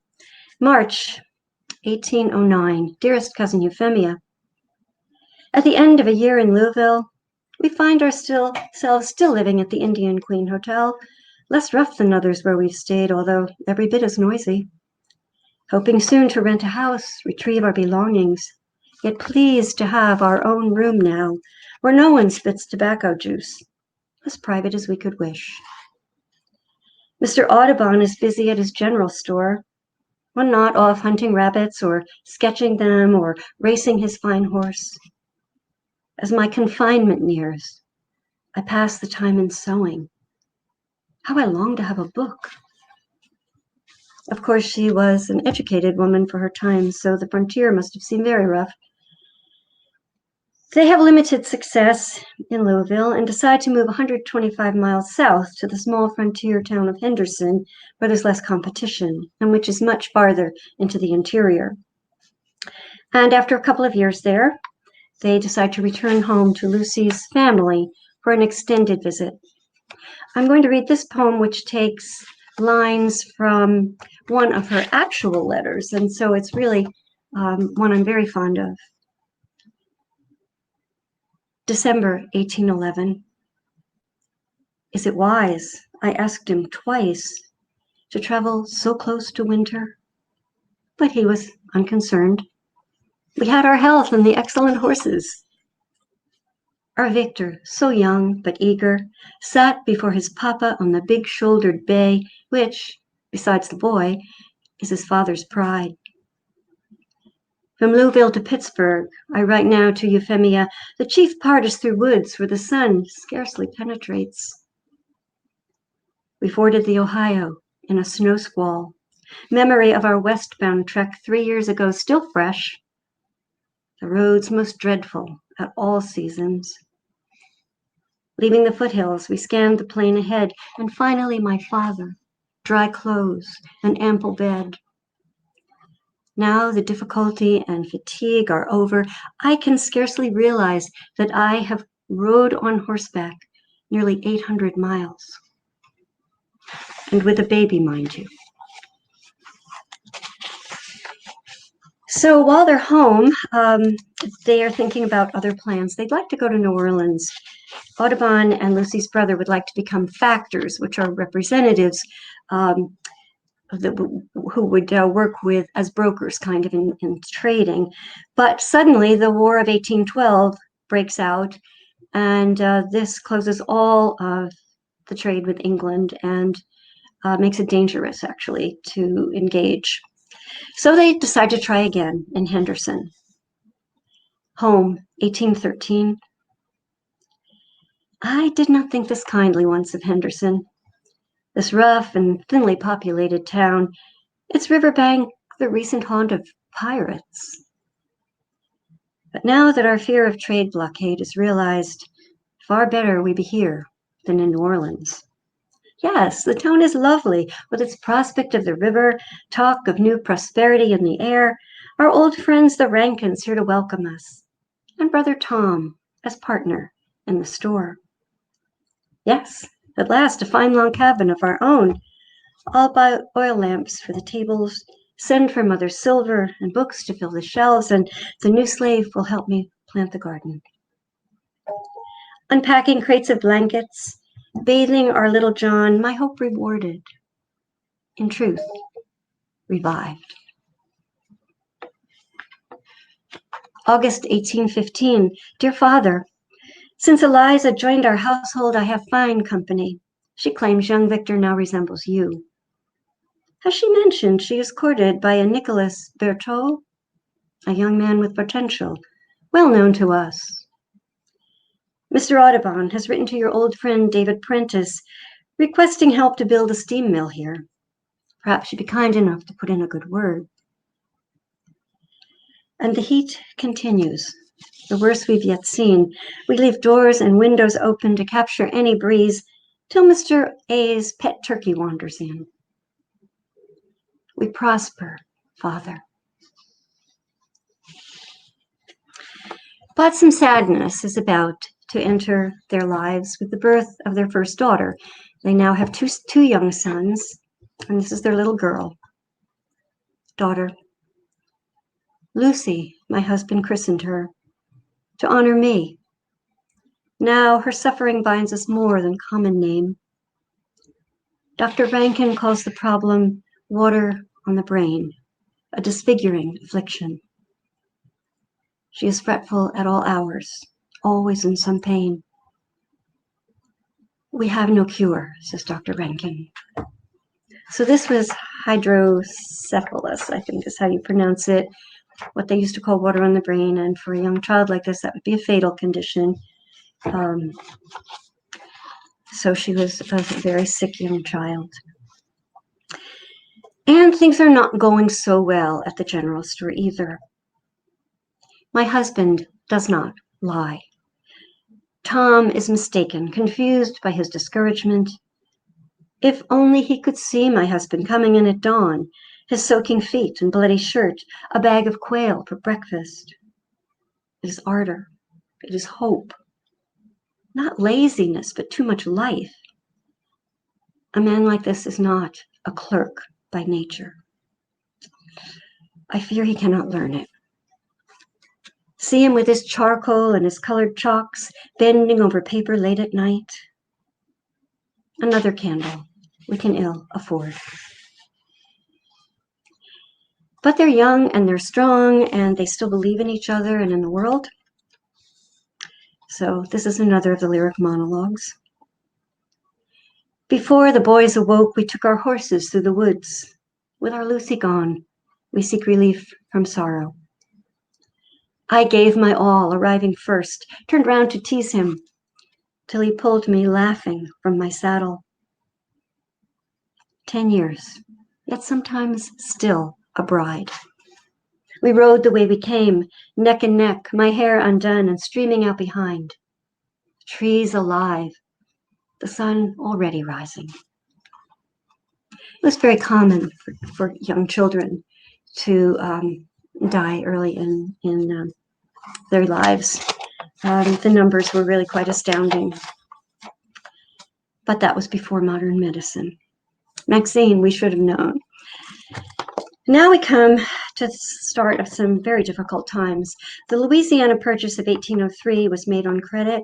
March 1809. Dearest cousin Euphemia. At the end of a year in Louisville, we find ourselves still living at the Indian Queen Hotel, less rough than others where we've stayed, although every bit as noisy. Hoping soon to rent a house, retrieve our belongings, yet pleased to have our own room now, where no one spits tobacco juice, as private as we could wish. Mr. Audubon is busy at his general store, one not off hunting rabbits or sketching them or racing his fine horse. As my confinement nears, I pass the time in sewing. How I long to have a book. Of course, she was an educated woman for her time, so the frontier must have seemed very rough. They have limited success in Louisville and decide to move 125 miles south to the small frontier town of Henderson, where there's less competition and which is much farther into the interior. And after a couple of years there, they decide to return home to Lucy's family for an extended visit. I'm going to read this poem, which takes lines from one of her actual letters, and so it's really one I'm very fond of. December 1811. Is it wise, I asked him twice, to travel so close to winter? But he was unconcerned. We had our health and the excellent horses. Our Victor, so young but eager, sat before his papa on the big-shouldered bay, which, besides the boy, is his father's pride. From Louisville to Pittsburgh, I write now to Euphemia, the chief part is through woods where the sun scarcely penetrates. We forded the Ohio in a snow squall, memory of our westbound trek 3 years ago still fresh. The roads most dreadful at all seasons. Leaving the foothills, we scanned the plain ahead, and finally my father, dry clothes, an ample bed. Now the difficulty and fatigue are over. I can scarcely realize that I have rode on horseback nearly 800 miles. And with a baby, mind you. So while they're home, they are thinking about other plans. They'd like to go to New Orleans. Audubon and Lucy's brother would like to become factors, which are representatives who would work with as brokers kind of in trading. But suddenly the War of 1812 breaks out, and this closes all of the trade with England and makes it dangerous actually to engage. So they decide to try again in Henderson. Home, 1813. I did not think this kindly once of Henderson. This rough and thinly populated town, its riverbank the recent haunt of pirates. But now that our fear of trade blockade is realized, far better we be here than in New Orleans. Yes, the town is lovely, with its prospect of the river, talk of new prosperity in the air, our old friends the Rankins here to welcome us, and Brother Tom as partner in the store. Yes, at last, a fine long cabin of our own. I'll buy oil lamps for the tables, send for Mother Silver and books to fill the shelves, and the new slave will help me plant the garden. Unpacking crates of blankets, bathing our little John, my hope rewarded. In truth, revived. August 1815. Dear Father, since Eliza joined our household, I have fine company. She claims young Victor now resembles you. Has she mentioned she is courted by a Nicholas Berthaud, a young man with potential, well known to us? Mr. Audubon has written to your old friend David Prentice, requesting help to build a steam mill here. Perhaps you'd be kind enough to put in a good word. And the heat continues, the worst we've yet seen. We leave doors and windows open to capture any breeze till Mr. A's pet turkey wanders in. We prosper, Father. But some sadness is about to enter their lives with the birth of their first daughter. They now have two young sons, and this is their little girl. Daughter. Lucy, my husband christened her, to honor me. Now her suffering binds us more than common name. Dr. Rankin calls the problem water on the brain, a disfiguring affliction. She is fretful at all hours, always in some pain. We have no cure, says Dr. Rankin. So this was hydrocephalus, I think is how you pronounce it, what they used to call water on the brain. And for a young child like this, that would be a fatal condition. So she was a very sick young child. And things are not going so well at the general store either. My husband does not lie. Tom is mistaken, confused by his discouragement. If only he could see my husband coming in at dawn, his soaking feet and bloody shirt, a bag of quail for breakfast. It is ardor. It is hope. Not laziness, but too much life. A man like this is not a clerk by nature. I fear he cannot learn it. See him with his charcoal and his colored chalks, bending over paper late at night. Another candle we can ill afford. But they're young and they're strong and they still believe in each other and in the world. So this is another of the lyric monologues. Before the boys awoke, we took our horses through the woods. With our Lucy gone, we seek relief from sorrow. I gave my all, arriving first, turned round to tease him, till he pulled me laughing from my saddle. 10 years, yet sometimes still a bride. We rode the way we came, neck and neck, my hair undone and streaming out behind. The trees alive, the sun already rising. It was very common for young children to die early in their lives. The numbers were really quite astounding. But that was before modern medicine. Maxine, we should have known. Now we come to the start of some very difficult times. The Louisiana Purchase of 1803 was made on credit,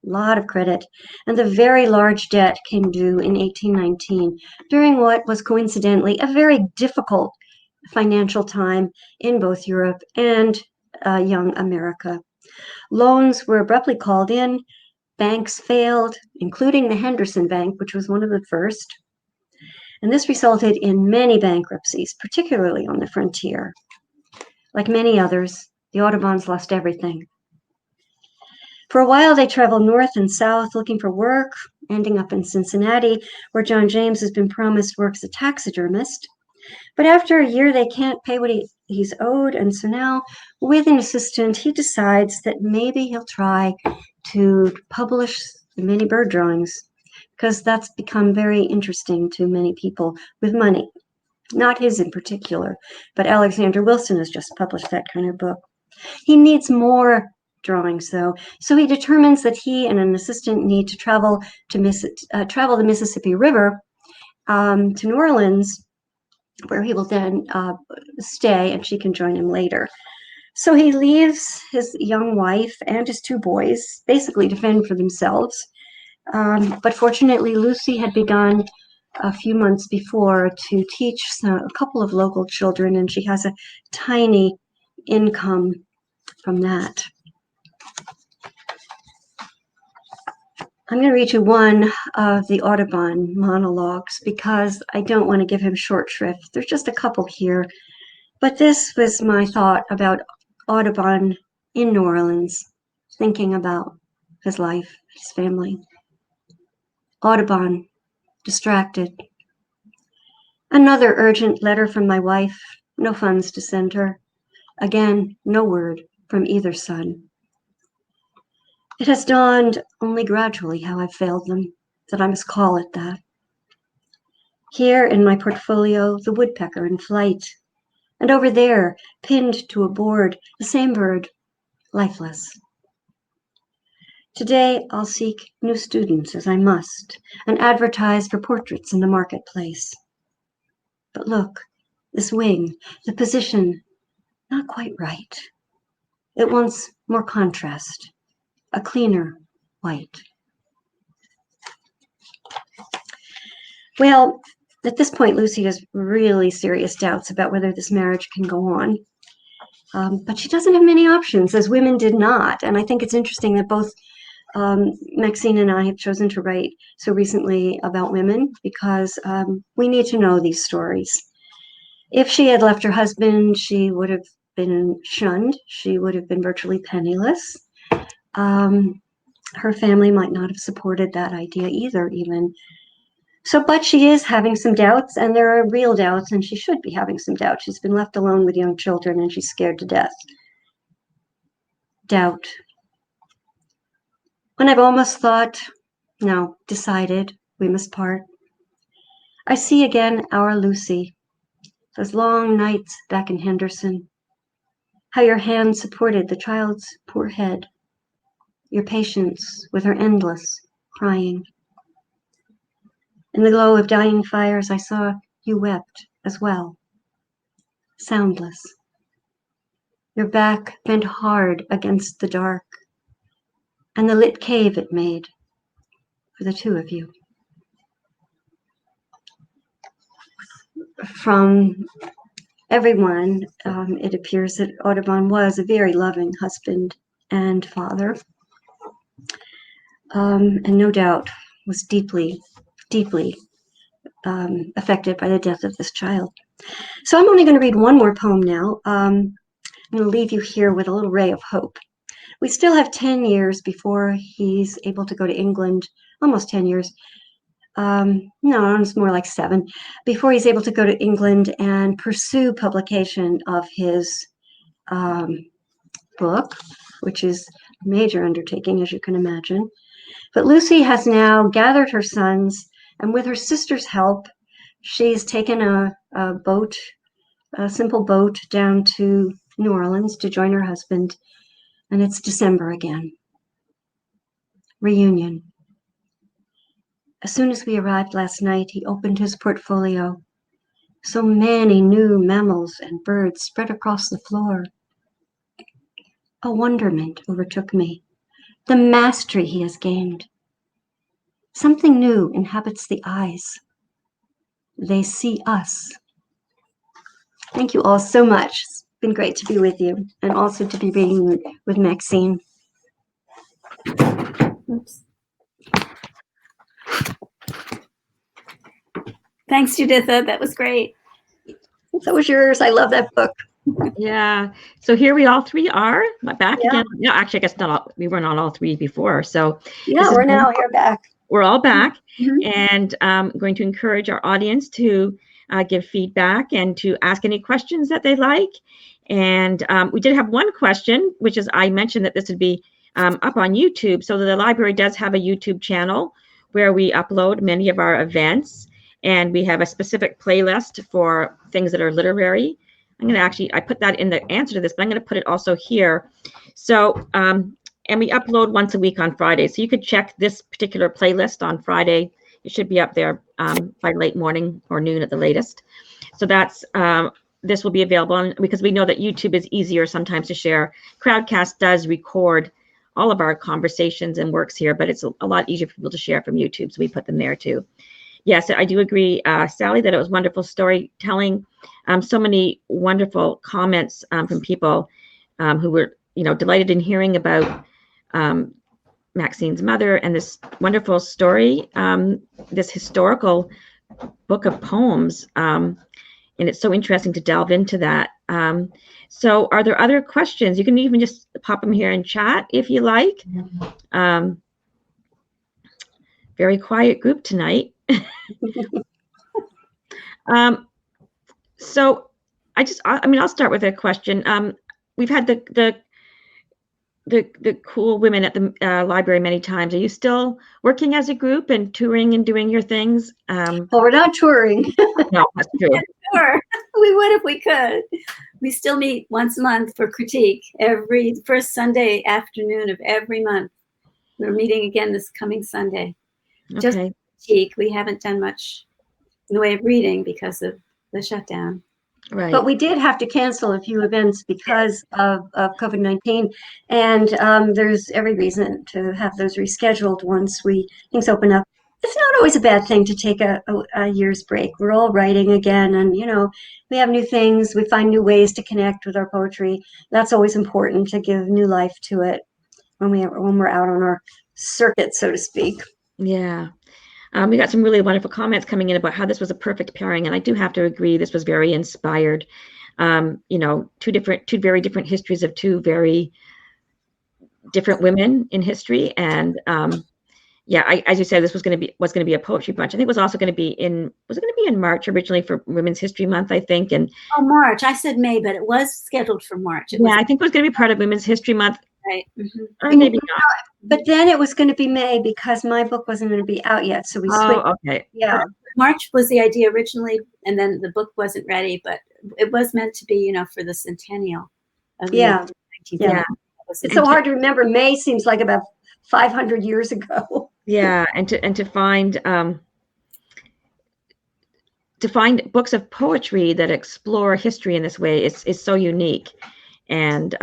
a lot of credit, and the very large debt came due in 1819, during what was coincidentally a very difficult financial time in both Europe and young America. Loans were abruptly called in, banks failed, including the Henderson Bank, which was one of the first. And this resulted in many bankruptcies, particularly on the frontier. Like many others, the Audubons lost everything. For a while, they traveled north and south looking for work, ending up in Cincinnati, where John James has been promised work as a taxidermist. But after a year, they can't pay what he's owed, and so now, with an assistant, he decides that maybe he'll try to publish the many bird drawings, because that's become very interesting to many people with money. Not his in particular, but Alexander Wilson has just published that kind of book. He needs more drawings, though, so he determines that he and an assistant need to travel the Mississippi River to New Orleans, where he will then stay, and she can join him later. So he leaves his young wife and his 2 boys, basically to fend for themselves. But fortunately, Lucy had begun a few months before to teach a couple of local children, and she has a tiny income from that. I'm going to read you one of the Audubon monologues because I don't want to give him short shrift. There's just a couple here. But this was my thought about Audubon in New Orleans, thinking about his life, his family. Audubon, distracted. Another urgent letter from my wife, no funds to send her. Again, no word from either son. It has dawned only gradually how I've failed them, that I must call it that. Here in my portfolio, the woodpecker in flight, and over there, pinned to a board, the same bird, lifeless. Today, I'll seek new students as I must, and advertise for portraits in the marketplace. But look, this wing, the position, not quite right. It wants more contrast, a cleaner white. Well, at this point, Lucy has really serious doubts about whether this marriage can go on. But she doesn't have many options, as women did not. And I think it's interesting that both Maxine and I have chosen to write so recently about women because we need to know these stories. If she had left her husband, she would have been shunned. She would have been virtually penniless. Her family might not have supported that idea either, even. So, but she is having some doubts, and there are real doubts, and she should be having some doubts. She's been left alone with young children, and she's scared to death. Doubt. When I've almost thought, no, decided, we must part, I see again our Lucy, those long nights back in Henderson, how your hand supported the child's poor head, your patience with her endless crying. In the glow of dying fires, I saw you wept as well, soundless, your back bent hard against the dark, and the lit cave it made for the two of you. From everyone, it appears that Audubon was a very loving husband and father, and no doubt was deeply, deeply affected by the death of this child. So I'm only going to read one more poem now. I'm going to leave you here with a little ray of hope. We still have 10 years before he's able to go to England, almost 10 years. No, it's more like 7, before he's able to go to England and pursue publication of his book, which is a major undertaking, as you can imagine. But Lucy has now gathered her sons, and with her sister's help, she's taken a boat, a simple boat, down to New Orleans to join her husband, and it's December again. Reunion. As soon as we arrived last night, he opened his portfolio. So many new mammals and birds spread across the floor. A wonderment overtook me. The mastery he has gained. Something new inhabits the eyes. They see us. Thank you all so much. It's been great to be with you, and also to be reading with Maxine. Oops. Thanks, Juditha. That was great. That was yours. I love that book. Yeah. So here we all three are back Yeah. again. No, actually, I guess not all, we were not all three before. So Yeah, we're now here back. We're all back, Mhm. and I'm going to encourage our audience to give feedback and to ask any questions that they like. And we did have one question, which is I mentioned that this would be up on YouTube. So the library does have a YouTube channel where we upload many of our events, and we have a specific playlist for things that are literary. I'm going to actually, I put that in the answer to this, but I'm going to put it also here. So, and we upload once a week on Friday. So you could check this particular playlist on Friday. It should be up there by late morning or noon at the latest. So that's, this will be available on, because we know that YouTube is easier sometimes to share. Crowdcast does record all of our conversations and works here, but it's a lot easier for people to share from YouTube. So we put them there too. Yes, I do agree, Sally, that it was wonderful storytelling. So many wonderful comments from people who were, delighted in hearing about Maxine's mother and this wonderful story, this historical book of poems. And it's so interesting to delve into that. So are there other questions? You can even just pop them here in chat if you like. Very quiet group tonight. So I'll start with a question. We've had the cool women at the library many times. Are you still working as a group and touring and doing your things? Well, we're not touring. No, that's true. Sure, we would if we could. We still meet once a month for critique every first Sunday afternoon of every month. We're meeting again this coming Sunday. Okay. Just critique. We haven't done much in the way of reading because of the shutdown. Right. But we did have to cancel a few events because of COVID-19, and there's every reason to have those rescheduled once things open up. it's not always a bad thing to take a year's break. We're all writing again, and we have new things. We find new ways to connect with our poetry. That's always important, to give new life to it when we're out on our circuit, so to speak. Yeah. We got some really wonderful comments coming in about how this was a perfect pairing, and I do have to agree, this was very inspired. Two very different histories of two very different women in history, and as you said, this was going to be a poetry bunch. I think it was also going to be in March originally for Women's History Month, I think. And March. I said May, but it was scheduled for March. I think it was going to be part of Women's History Month. Right. Mm-hmm. Or maybe not. But then it was going to be May because my book wasn't going to be out yet, so we switched. Oh, okay. Yeah. March was the idea originally, and then the book wasn't ready, but it was meant to be, for the centennial of Yeah. Yeah. It's so hard to remember. May seems like about 500 years ago. Yeah, and to find books of poetry that explore history in this way is so unique, and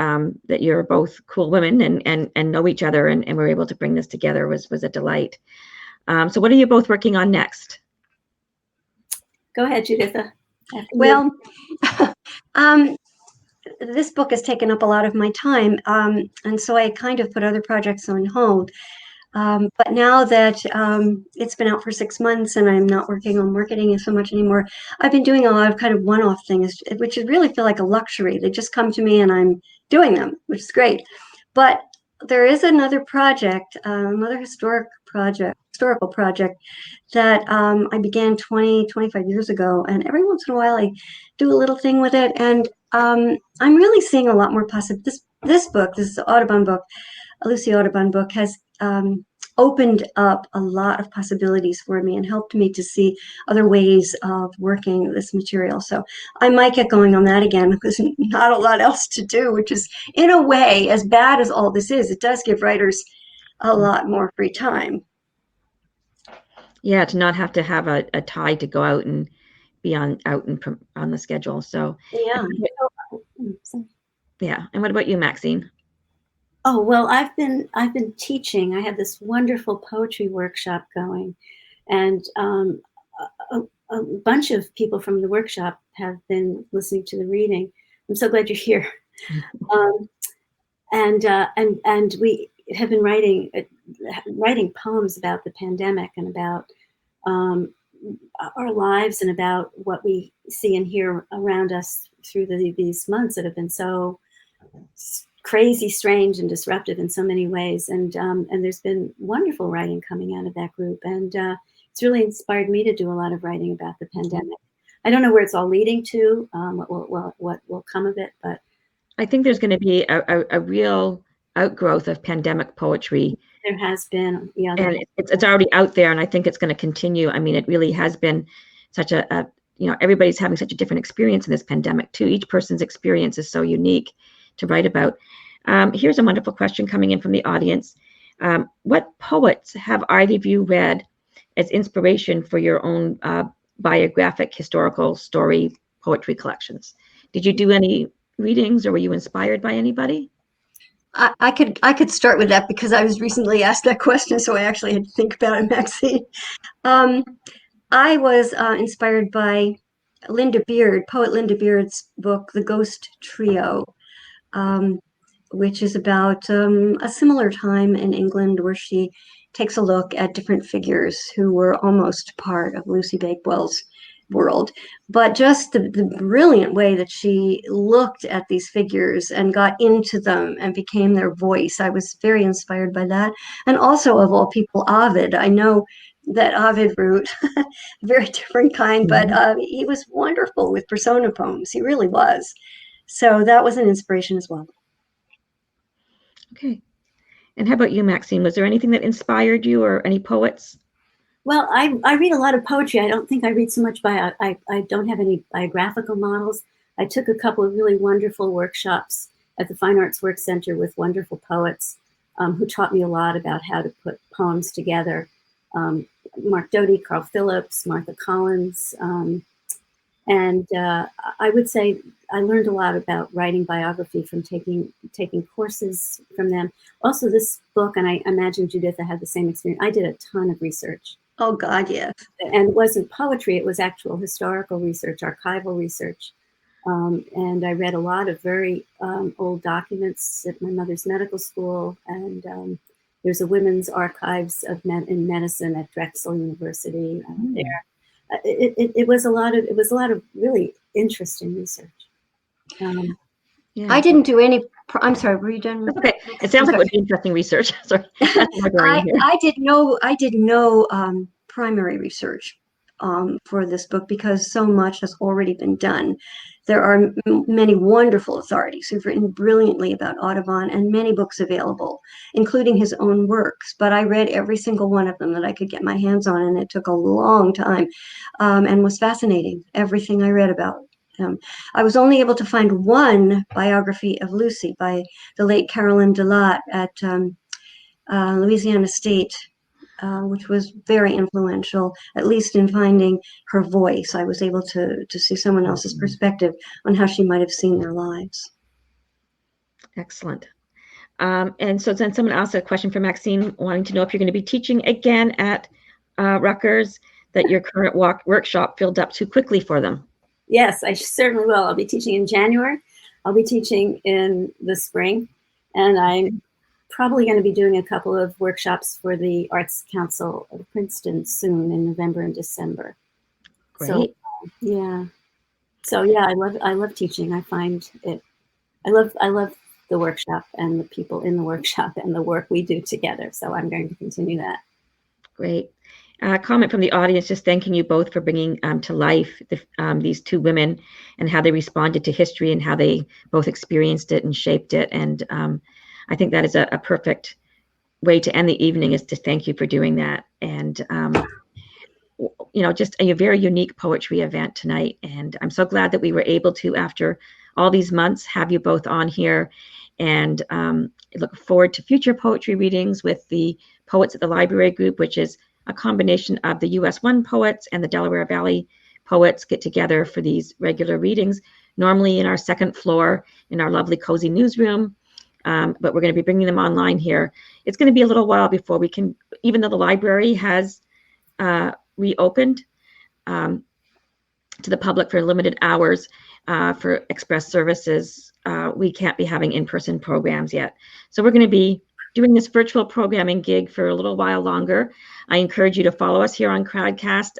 that you're both cool women and know each other and we're able to bring this together was a delight. So what are you both working on next? Go ahead, Juditha. Well, this book has taken up a lot of my time, and so I kind of put other projects on hold. But now that it's been out for 6 months and I'm not working on marketing so much anymore, I've been doing a lot of kind of one-off things, which really feel like a luxury. They just come to me and I'm doing them, which is great. But there is another project, another historical project that I began 25 years ago. And every once in a while I do a little thing with it. And I'm really seeing a lot more possibilities. This book, this Audubon book, a Lucy Audubon book, has opened up a lot of possibilities for me and helped me to see other ways of working this material. So I might get going on that again because not a lot else to do, which is, in a way, as bad as all this is, it does give writers a lot more free time. Yeah, to not have to have a tie to go out and be on the schedule. So yeah. Yeah. And what about you, Maxine? Oh, well, I've been teaching. I have this wonderful poetry workshop going, and a bunch of people from the workshop have been listening to the reading. I'm so glad you're here. And we have been writing poems about the pandemic and about our lives and about what we see and hear around us through these months that have been so crazy, strange, and disruptive in so many ways. And there's been wonderful writing coming out of that group. And it's really inspired me to do a lot of writing about the pandemic. I don't know where it's all leading to, what will come of it, but I think there's going to be a real outgrowth of pandemic poetry. There has been, yeah. And it's already out there, and I think it's going to continue. I mean, it really has been such everybody's having such a different experience in this pandemic too. Each person's experience is so unique to write about. Here's a wonderful question coming in from the audience. What poets have either of you read as inspiration for your own biographic historical story poetry collections? Did you do any readings, or were you inspired by anybody? I could start with that because I was recently asked that question, so I actually had to think about it, Maxine. I was inspired by poet Linda Beard's book, The Ghost Trio, which is about a similar time in England where she takes a look at different figures who were almost part of Lucy Bakewell's world, but just the brilliant way that she looked at these figures and got into them and became their voice. I was very inspired by that. And also, of all people, Ovid. I know that Ovid wrote a very different kind, but he was wonderful with persona poems. He really was. So that was an inspiration as well. Okay. And how about you, Maxine? Was there anything that inspired you, or any poets? Well, I read a lot of poetry. I don't think I read so much I don't have any biographical models. I took a couple of really wonderful workshops at the Fine Arts Work Center with wonderful poets who taught me a lot about how to put poems together. Mark Doty, Carl Phillips, Martha Collins. And I would say I learned a lot about writing biography from taking courses from them. Also, this book, and I imagine Juditha had the same experience, I did a ton of research Oh, God, yes. And it wasn't poetry, it was actual historical research, archival research. And I read a lot of very old documents at my mother's medical school. And there's a women's archives in medicine at Drexel University there. It was a lot of really interesting research. Yeah. I didn't do any. I'm sorry. Were you done? That's okay. It sounds like it would be interesting research. Sorry. I did no primary research for this book because so much has already been done. There are many wonderful authorities who've written brilliantly about Audubon and many books available, including his own works. But I read every single one of them that I could get my hands on, and it took a long time and was fascinating, everything I read about him. I was only able to find one biography of Lucy by the late Carolyn Delatte at Louisiana State, which was very influential, at least in finding her voice. I was able to see someone else's perspective on how she might have seen their lives. Excellent. And so then someone asked a question for Maxine, wanting to know if you're going to be teaching again at Rutgers, that your current workshop filled up too quickly for them. Yes, I certainly will. I'll be teaching in January. I'll be teaching in the spring. And I'm probably going to be doing a couple of workshops for the Arts Council of Princeton soon in November and December. Great. So, yeah. So yeah, I love teaching. I find it, I love the workshop and the people in the workshop and the work we do together. So I'm going to continue that. Great. Comment from the audience, just thanking you both for bringing to life these two women and how they responded to history and how they both experienced it and shaped it. And I think that is a perfect way to end the evening, is to thank you for doing that. And, just a very unique poetry event tonight. And I'm so glad that we were able to, after all these months, have you both on here. And I look forward to future poetry readings with the Poets at the Library group, which is a combination of the US 1 poets and the Delaware Valley poets get together for these regular readings, normally in our second floor in our lovely cozy newsroom. But we're going to be bringing them online here. It's going to be a little while before we can, even though the library has reopened to the public for limited hours for express services, we can't be having in-person programs yet. So we're going to be doing this virtual programming gig for a little while longer. I encourage you to follow us here on Crowdcast,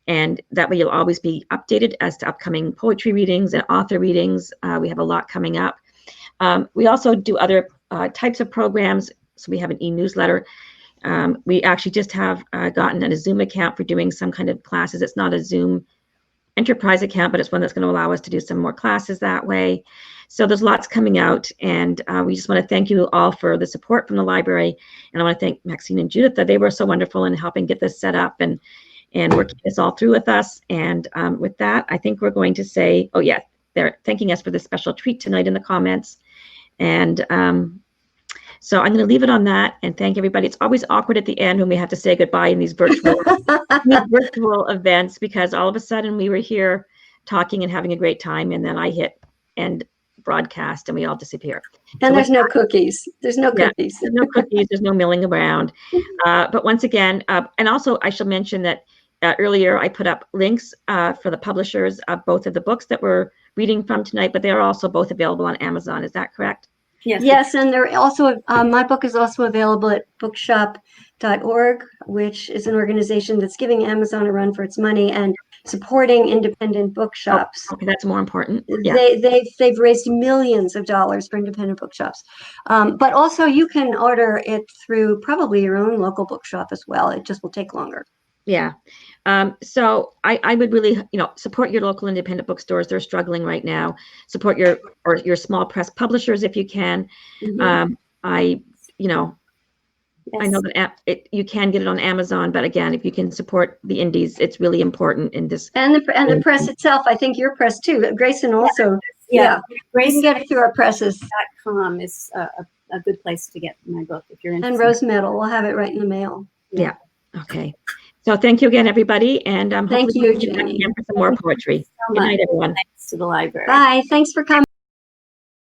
and that way you'll always be updated as to upcoming poetry readings and author readings. We have a lot coming up. We also do other types of programs. So we have an e-newsletter. We actually just have gotten a Zoom account for doing some kind of classes. It's not a Zoom enterprise account, but it's one that's going to allow us to do some more classes that way. So there's lots coming out, and we just want to thank you all for the support from the library. And I want to thank Maxine and Juditha. They were so wonderful in helping get this set up and working this all through with us. And with that, I think we're going to say, oh yeah, they're thanking us for this special treat tonight in the comments. And so I'm going to leave it on that and thank everybody. It's always awkward at the end when we have to say goodbye in these virtual events, because all of a sudden we were here talking and having a great time, and then I hit end broadcast and we all disappear. And so there's no cookies. There's no cookies. There's no cookies. There's no milling around. But once again, and also I shall mention that earlier I put up links for the publishers of both of the books that we're reading from tonight, but they are also both available on Amazon. Is that correct? Yes. Yes, and they're also my book is also available at bookshop.org, which is an organization that's giving Amazon a run for its money and supporting independent bookshops. Oh, okay, that's more important. Yeah. They've raised millions of dollars for independent bookshops, but also you can order it through probably your own local bookshop as well. It just will take longer. Yeah. So I would really, support your local independent bookstores. They're struggling right now. Support your small press publishers if you can. Mm-hmm. I know that you can get it on Amazon, but again, if you can support the indies, it's really important in this. And the press itself, I think your press too. Grayson also. Yeah. Grayson, get it through our presses.com is a good place to get my book if you're interested. And Rose Medal, we'll have it right in the mail. Yeah. Okay. So thank you again, everybody. And thank you, Jenny. For some more poetry. Good night, everyone. Thanks to the library. Bye. Thanks for coming.